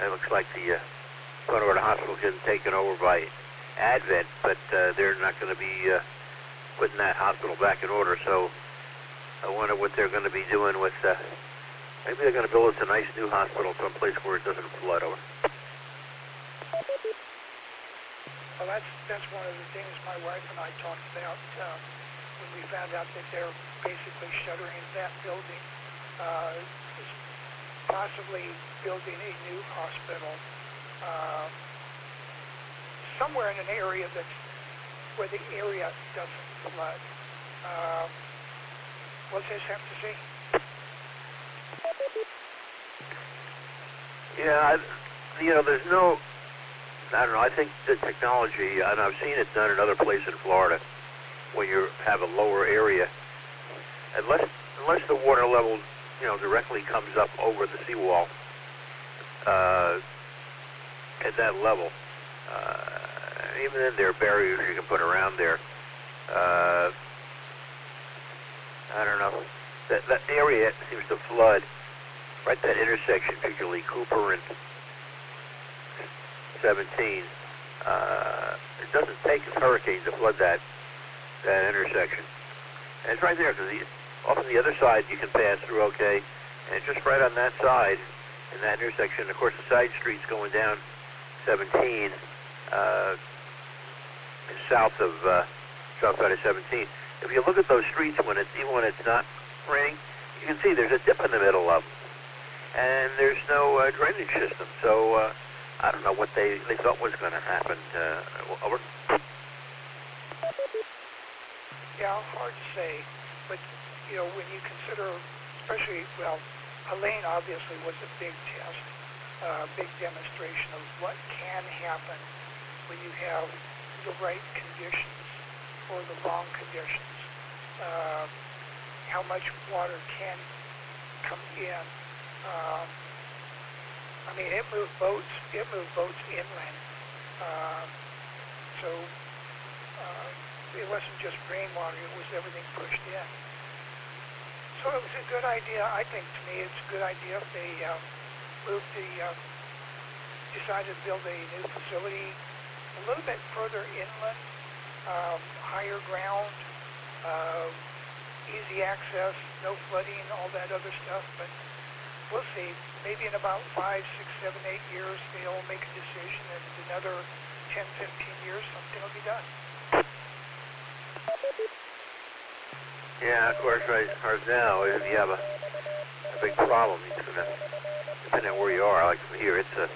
it looks like the Punta Gorda Hospital is getting taken over by Advent, but they're not going to be putting that hospital back in order. So I wonder what they're going to be doing with. Maybe they're going to build us a nice new hospital someplace where it doesn't flood over. Well, that's one of the things my wife and I talked about when we found out that they're basically shuttering that building, possibly building a new hospital somewhere in an area where the area doesn't flood. We'll just have to see. Yeah, there's no. I don't know. I think the technology, and I've seen it done in other places in Florida, where you have a lower area, unless the water level, directly comes up over the seawall at that level. Even then, there are barriers you can put around there. I don't know. That area seems to flood right that intersection, particularly Cooper and 17. It doesn't take a hurricane to flood that intersection. And it's right there, because off on the other side you can pass through okay, and just right on that side, in that intersection, of course the side streets going down 17, south side of 17. If you look at those streets even when it's not raining, you can see there's a dip in the middle of them, and there's no drainage system. So I don't know what they thought was going to happen. Over. Yeah, hard to say, but you know, when you consider, especially, well, Elaine obviously was a big test, big demonstration of what can happen when you have the right conditions or the wrong conditions. How much water can come in. I mean, it moved boats inland. So it wasn't just rainwater, it was everything pushed in. So it was a good idea. I think, to me, it's a good idea if they decided to build a new facility a little bit further inland, higher ground, easy access, no flooding, all that other stuff. But we'll see. Maybe in about 5, 6, 7, 8 years, they'll make a decision, and in another 10, 15 years, something will be done. Yeah, of course, right now, if you have a big problem, it's going to, depending on where you are, like from here, it's a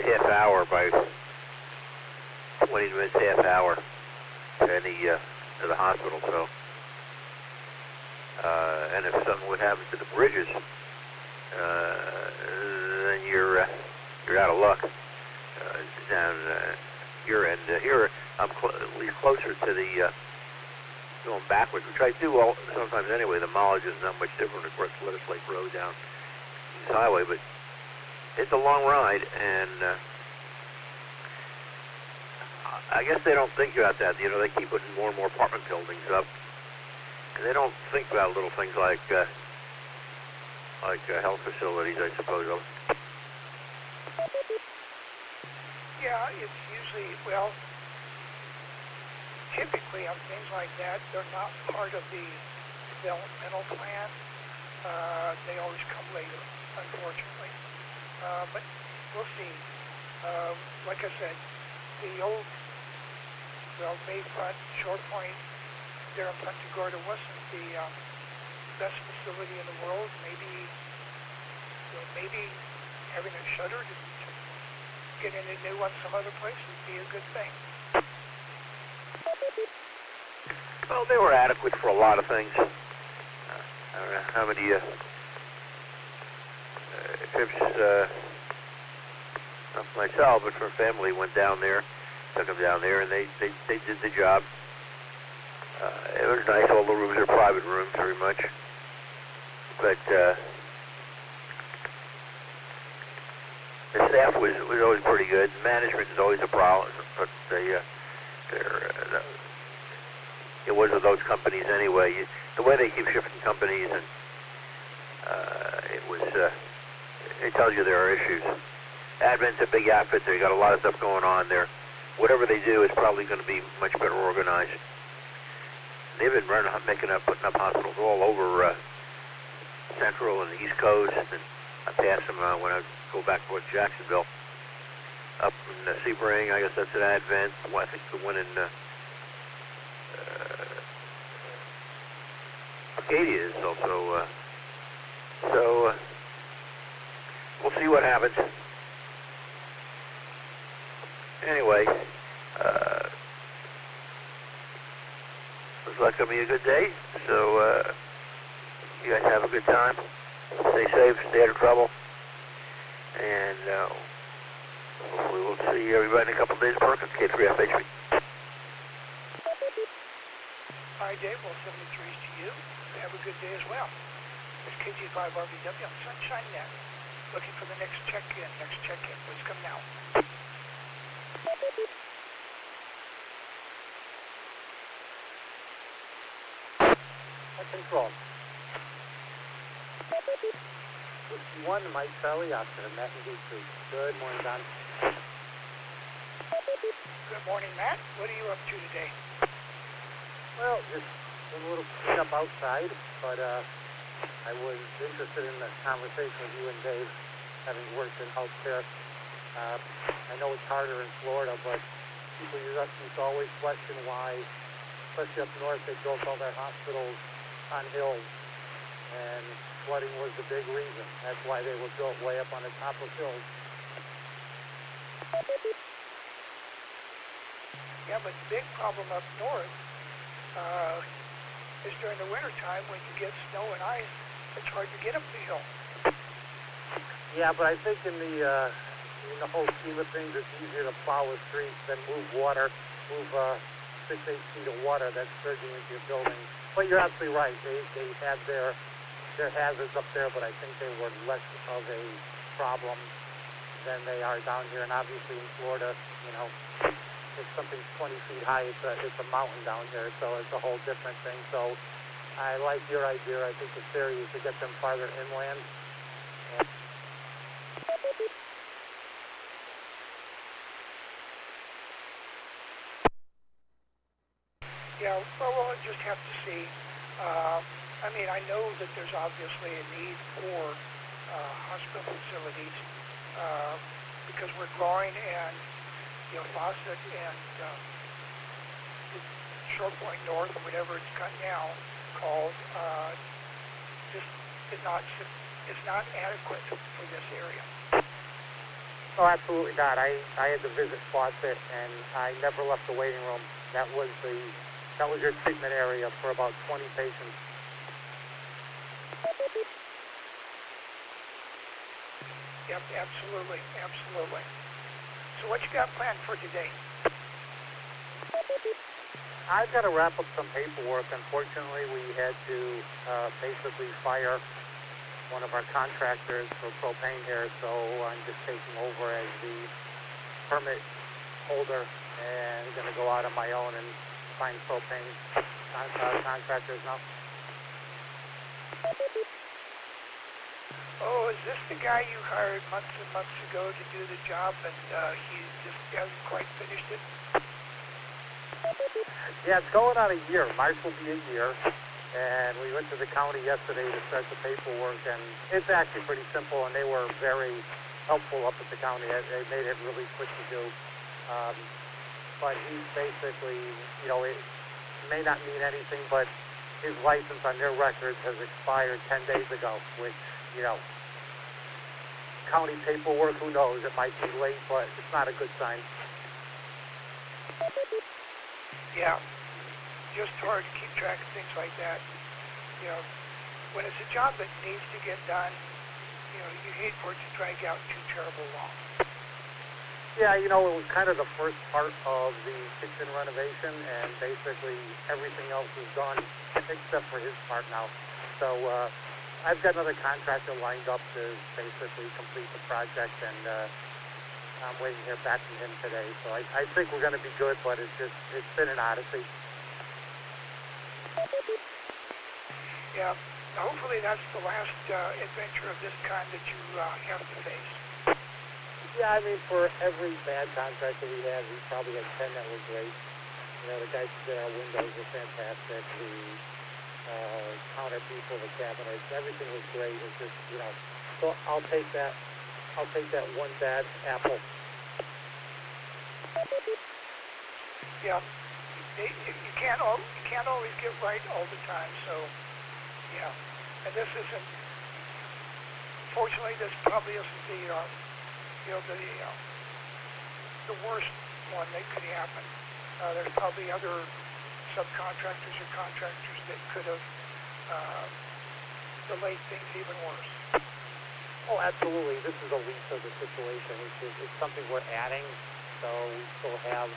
half hour by 20 minutes, half hour to to the hospital. So, and if something would happen to the bridges, then you're out of luck. Down your end here, I'm at least closer to the going backwards, which I do sometimes anyway. The mileage is not much different. Of course, Lettuce Lake Road down East Highway, but it's a long ride, and I guess they don't think about that. You know, they keep putting more and more apartment buildings up, and they don't think about little things like health facilities, I suppose. Yeah, it's usually, well, typically on things like that, they're not part of the developmental plan. They always come later, unfortunately. But we'll see. Like I said, the old, Bayfront, Short Point, there in Punta Gorda wasn't the best facility in the world. Maybe having it shuttered and getting a new one some other place would be a good thing. Well, they were adequate for a lot of things. I don't know how many trips, not for myself, but for family, went down there, took them down there, and they did the job. It was nice. All the rooms are private rooms, very much. But the staff was always pretty good. Management is always a problem, but it was with those companies anyway. The way they keep shifting companies, and it tells you there are issues. Advent's a big outfit. They got a lot of stuff going on there. Whatever they do is probably going to be much better organized. They've been putting up hospitals all over Central and the East Coast, and I pass them when I go back towards Jacksonville. Up in Sebring, I guess that's an Advent. Well, I think the one in Arcadia is also. So we'll see what happens. Anyway, looks like it'll be a good day. So you guys have a good time. Stay safe, stay out of trouble, and hopefully we'll see everybody in a couple of days. Perkins, K3FHB. Hi, Dave. Well, 73s to you. Have a good day as well. It's KG5RVW on Sunshine Net. Looking for the next check-in. What's coming out? Control. Whiskey 1, Mike Charlie, Oscar, Matt and Gate 2. Good morning, Don. Good morning, Matt. What are you up to today? Well, just a little cleanup outside, but I was interested in the conversation with you and Dave, having worked in healthcare. I know it's harder in Florida, but people used to always question why, especially up north, they built all their hospitals on hills, and flooding was the big reason. That's why they were built way up on the top of hills. Yeah, but the big problem up north is during the wintertime when you get snow and ice, it's hard to get up the hill. Yeah, but I think in the whole scheme of things, it's easier to plow a street than move water, move 6-8 feet of water that's surging into your building. But you're absolutely right. They had their hazards up there, but I think they were less of a problem than they are down here. And obviously in Florida, if something's 20 feet high, it's a mountain down here, so it's a whole different thing. So I like your idea. I think the theory is to get them farther inland. Yeah, well, we'll just have to see. I know that there's obviously a need for hospital facilities because we're growing, and Fawcett and Short Point North, or whatever it's got now called, just is not adequate for this area. Oh, absolutely not. I had to visit Fawcett, and I never left the waiting room. That was your treatment area for about 20 patients. Yep, absolutely. So what you got planned for today? I've got to wrap up some paperwork. Unfortunately, we had to basically fire one of our contractors for propane here, so I'm just taking over as the permit holder and going to go out on my own and find propane contractors now. Oh, is this the guy you hired months and months ago to do the job, and he just hasn't quite finished it? Yeah, it's going on a year. March will be a year. And we went to the county yesterday to start the paperwork, and it's actually pretty simple, and they were very helpful up at the county. They made it really quick to do. But he's basically, it may not mean anything, but his license on their records has expired 10 days ago, which, county paperwork, who knows? It might be late, but it's not a good sign. Yeah, just hard to keep track of things like that. When it's a job that needs to get done, you hate for it to drag out too terrible long. Yeah, it was kind of the first part of the kitchen renovation, and basically everything else is done except for his part now. So I've got another contractor lined up to basically complete the project, and I'm waiting to hear back from him today. So I think we're going to be good, but it's been an odyssey. Yeah, hopefully that's the last adventure of this kind that you have to face. Yeah, for every bad contractor we had, we probably had 10 that were great. The guys who did our windows were fantastic. The counter people, the cabinets, everything was great. It's just, so I'll take that one bad apple. Yeah, you can't always get right all the time. So, yeah, and this isn't. Fortunately, this probably isn't the worst one that could happen. There's probably other subcontractors or contractors that could have delayed things even worse. Oh, absolutely. This is a lease of the situation. It's something we're adding, so we still have,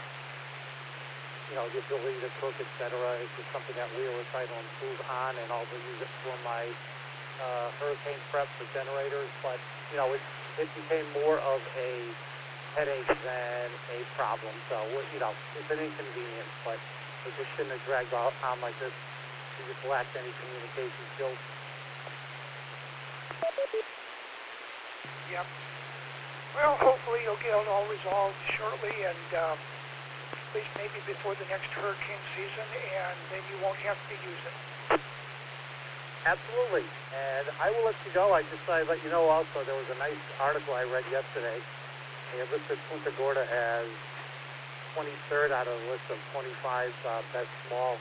the ability to cook, etc. It's just something that we are trying to improve on, and also use it for my hurricane prep for generators. But it became more of a headache than a problem. So it's an inconvenience, but it just shouldn't have dragged on like this. We just lacked any communication skills. Yep. Well, hopefully you'll get it all resolved shortly, and at least maybe before the next hurricane season, and then you won't have to use it. Absolutely. And I will let you go. I just thought I'd let you know also there was a nice article I read yesterday. They had listed Punta Gorda as 23rd out of a list of 25 best small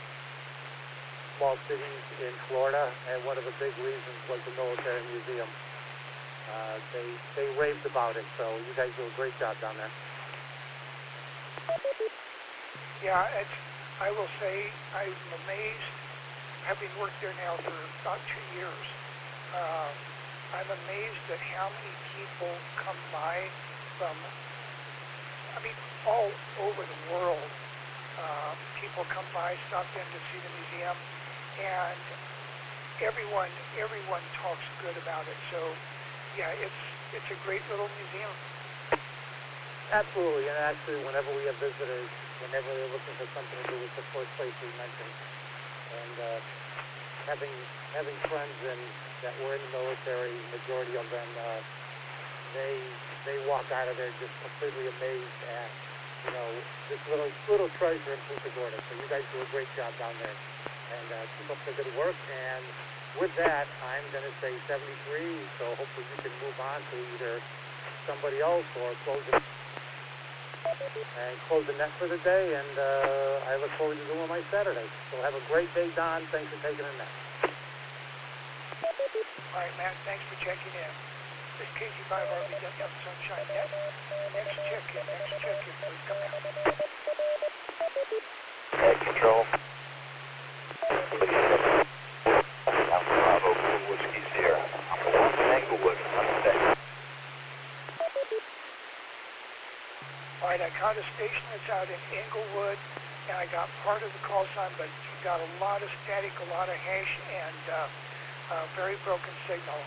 cities in Florida, and one of the big reasons was the military museum. They raved about it, so you guys do a great job down there. Yeah, I will say I'm amazed, having worked there now for about 2 years. I'm amazed at how many people come by from, all over the world. People come by, stop in to see the museum, and everyone talks good about it. So, yeah, it's a great little museum. Absolutely, and actually, whenever we have visitors, whenever they're looking for something to do, it's the first place we mention. And having friends that were in the military, majority of them, they walk out of there just completely amazed at, this little treasure in Punta Gorda. So you guys do a great job down there, and keep up the good work. And with that, I'm going to say 73. So hopefully you can move on to either somebody else or close the net for the day. And I look forward to doing my Saturday. So have a great day, Don. Thanks for taking a net. All right, Matt, thanks for checking in. This is KG5RBW on Sunshine Net. Next check-in, please come out. Head control. Alpha Bravo, Whiskey Sierra. Englewood, understand. All right, I got a station that's out in Englewood, and I got part of the call sign, but you got a lot of static, a lot of hash, and very broken signal.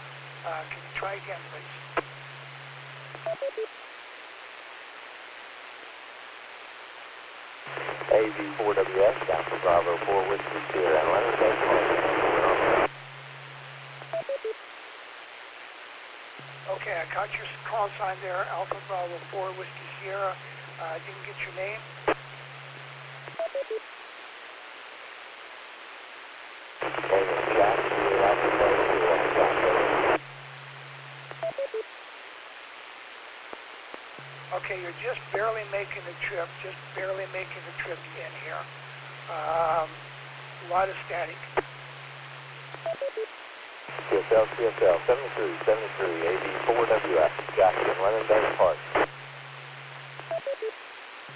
Can you try again, please? AV4WS, Alpha Bravo 4 Whiskey Sierra, and Leonard Bay Park. Okay, I got your call sign there, Alpha Bravo 4 Whiskey Sierra. I didn't get your name. Okay, you're just barely making the trip, in here. A lot of static. CSL, 73, AV4WS, got you in Leonard Bay Park.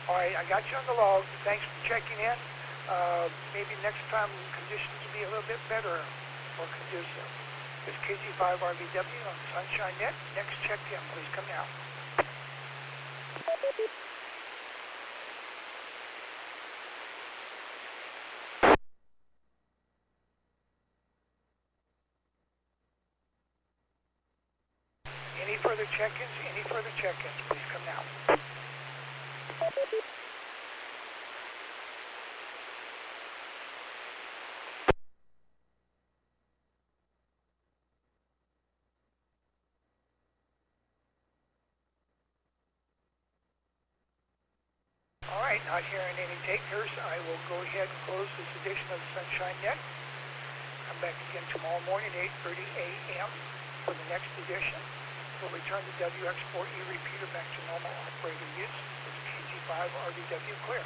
All right, I got you on the log. Thanks for checking in. Maybe next time conditions will be a little bit better or conducive. This is KG5RBW on Sunshine Net. Next check-in, please come out. Any further check-ins, please come out. All right, not hearing any takers. I will go ahead and close this edition of Sunshine Net. Come back again tomorrow morning, 8:30 a.m. for the next edition. We'll return the WX4E repeater back to normal operator use. This is KG5RBW clear.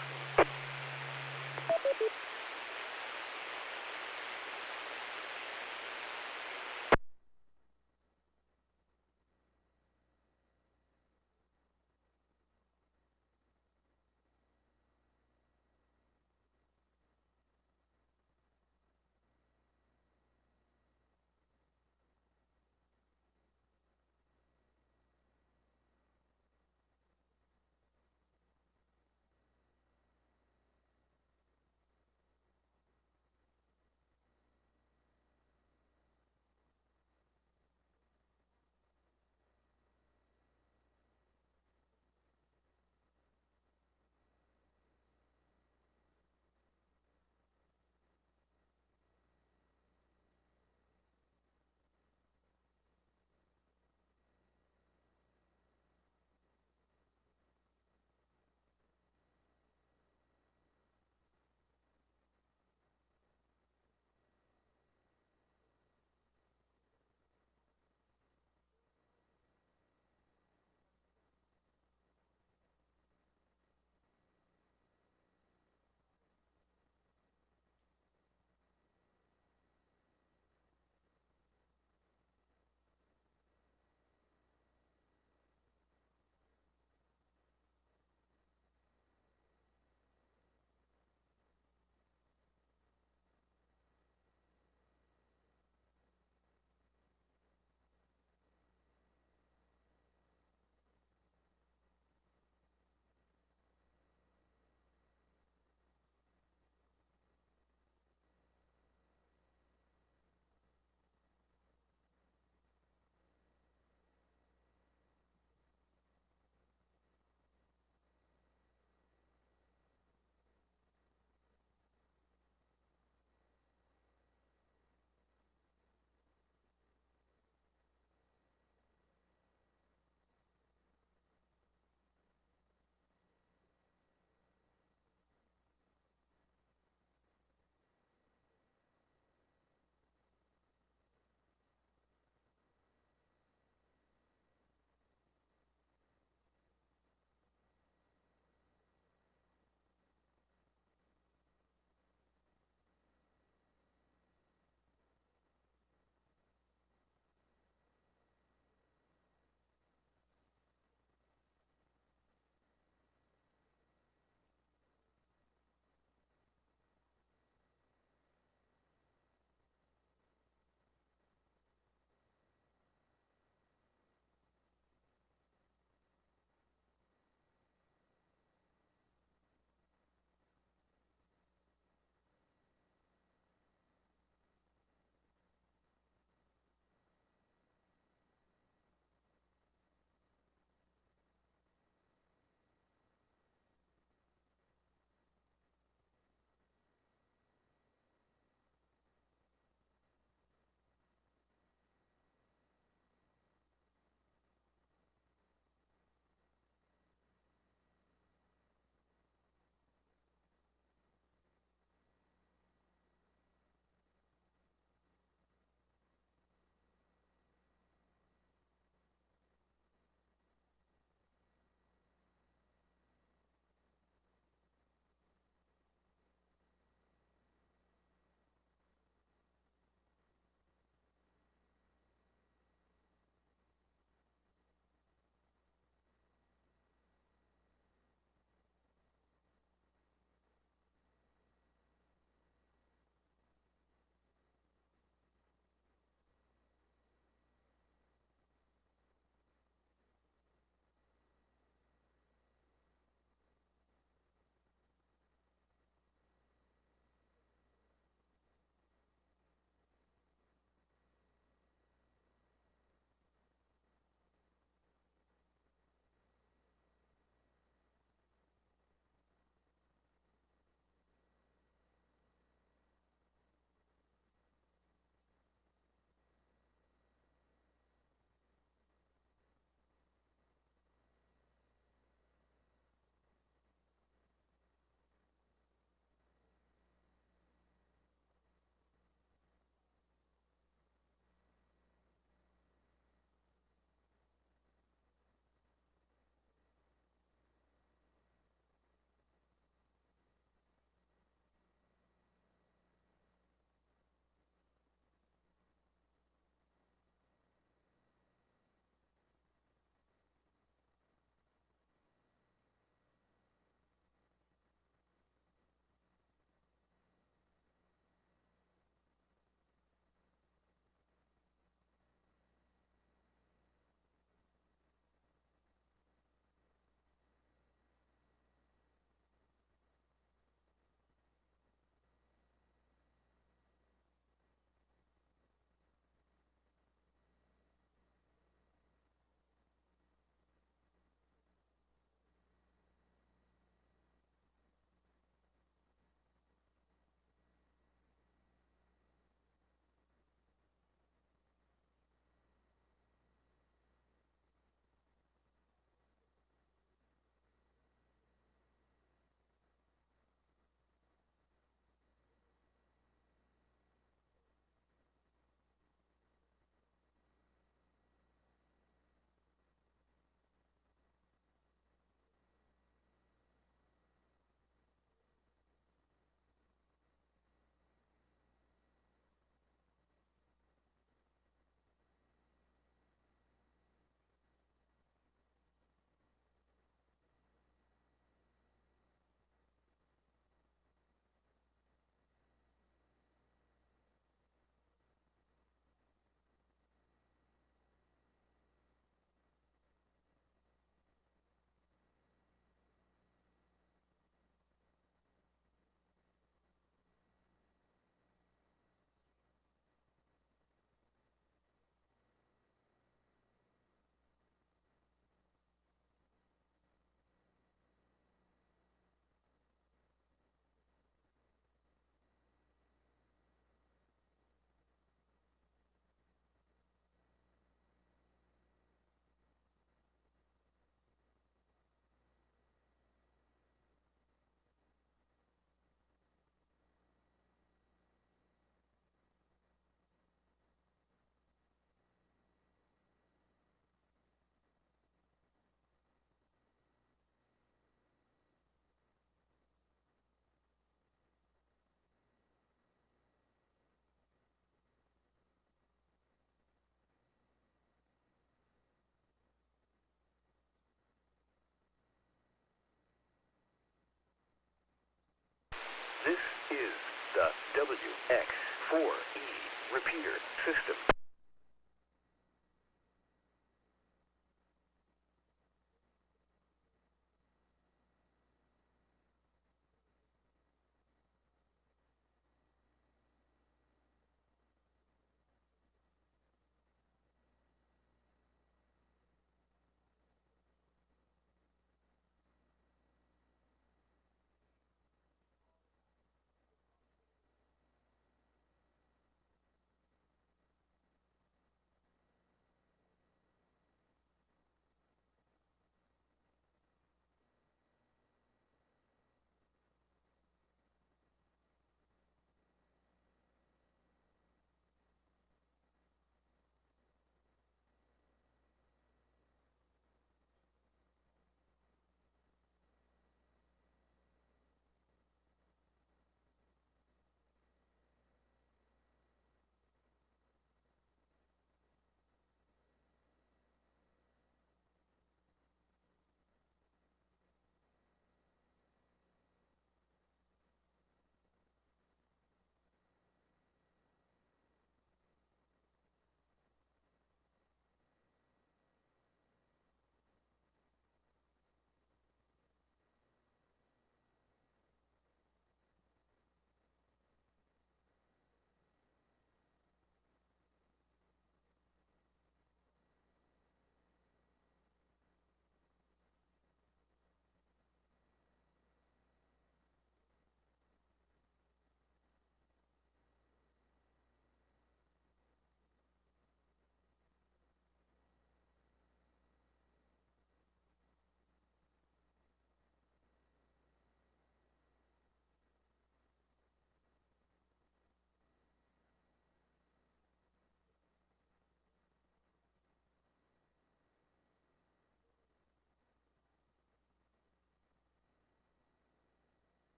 WX4E repeater system.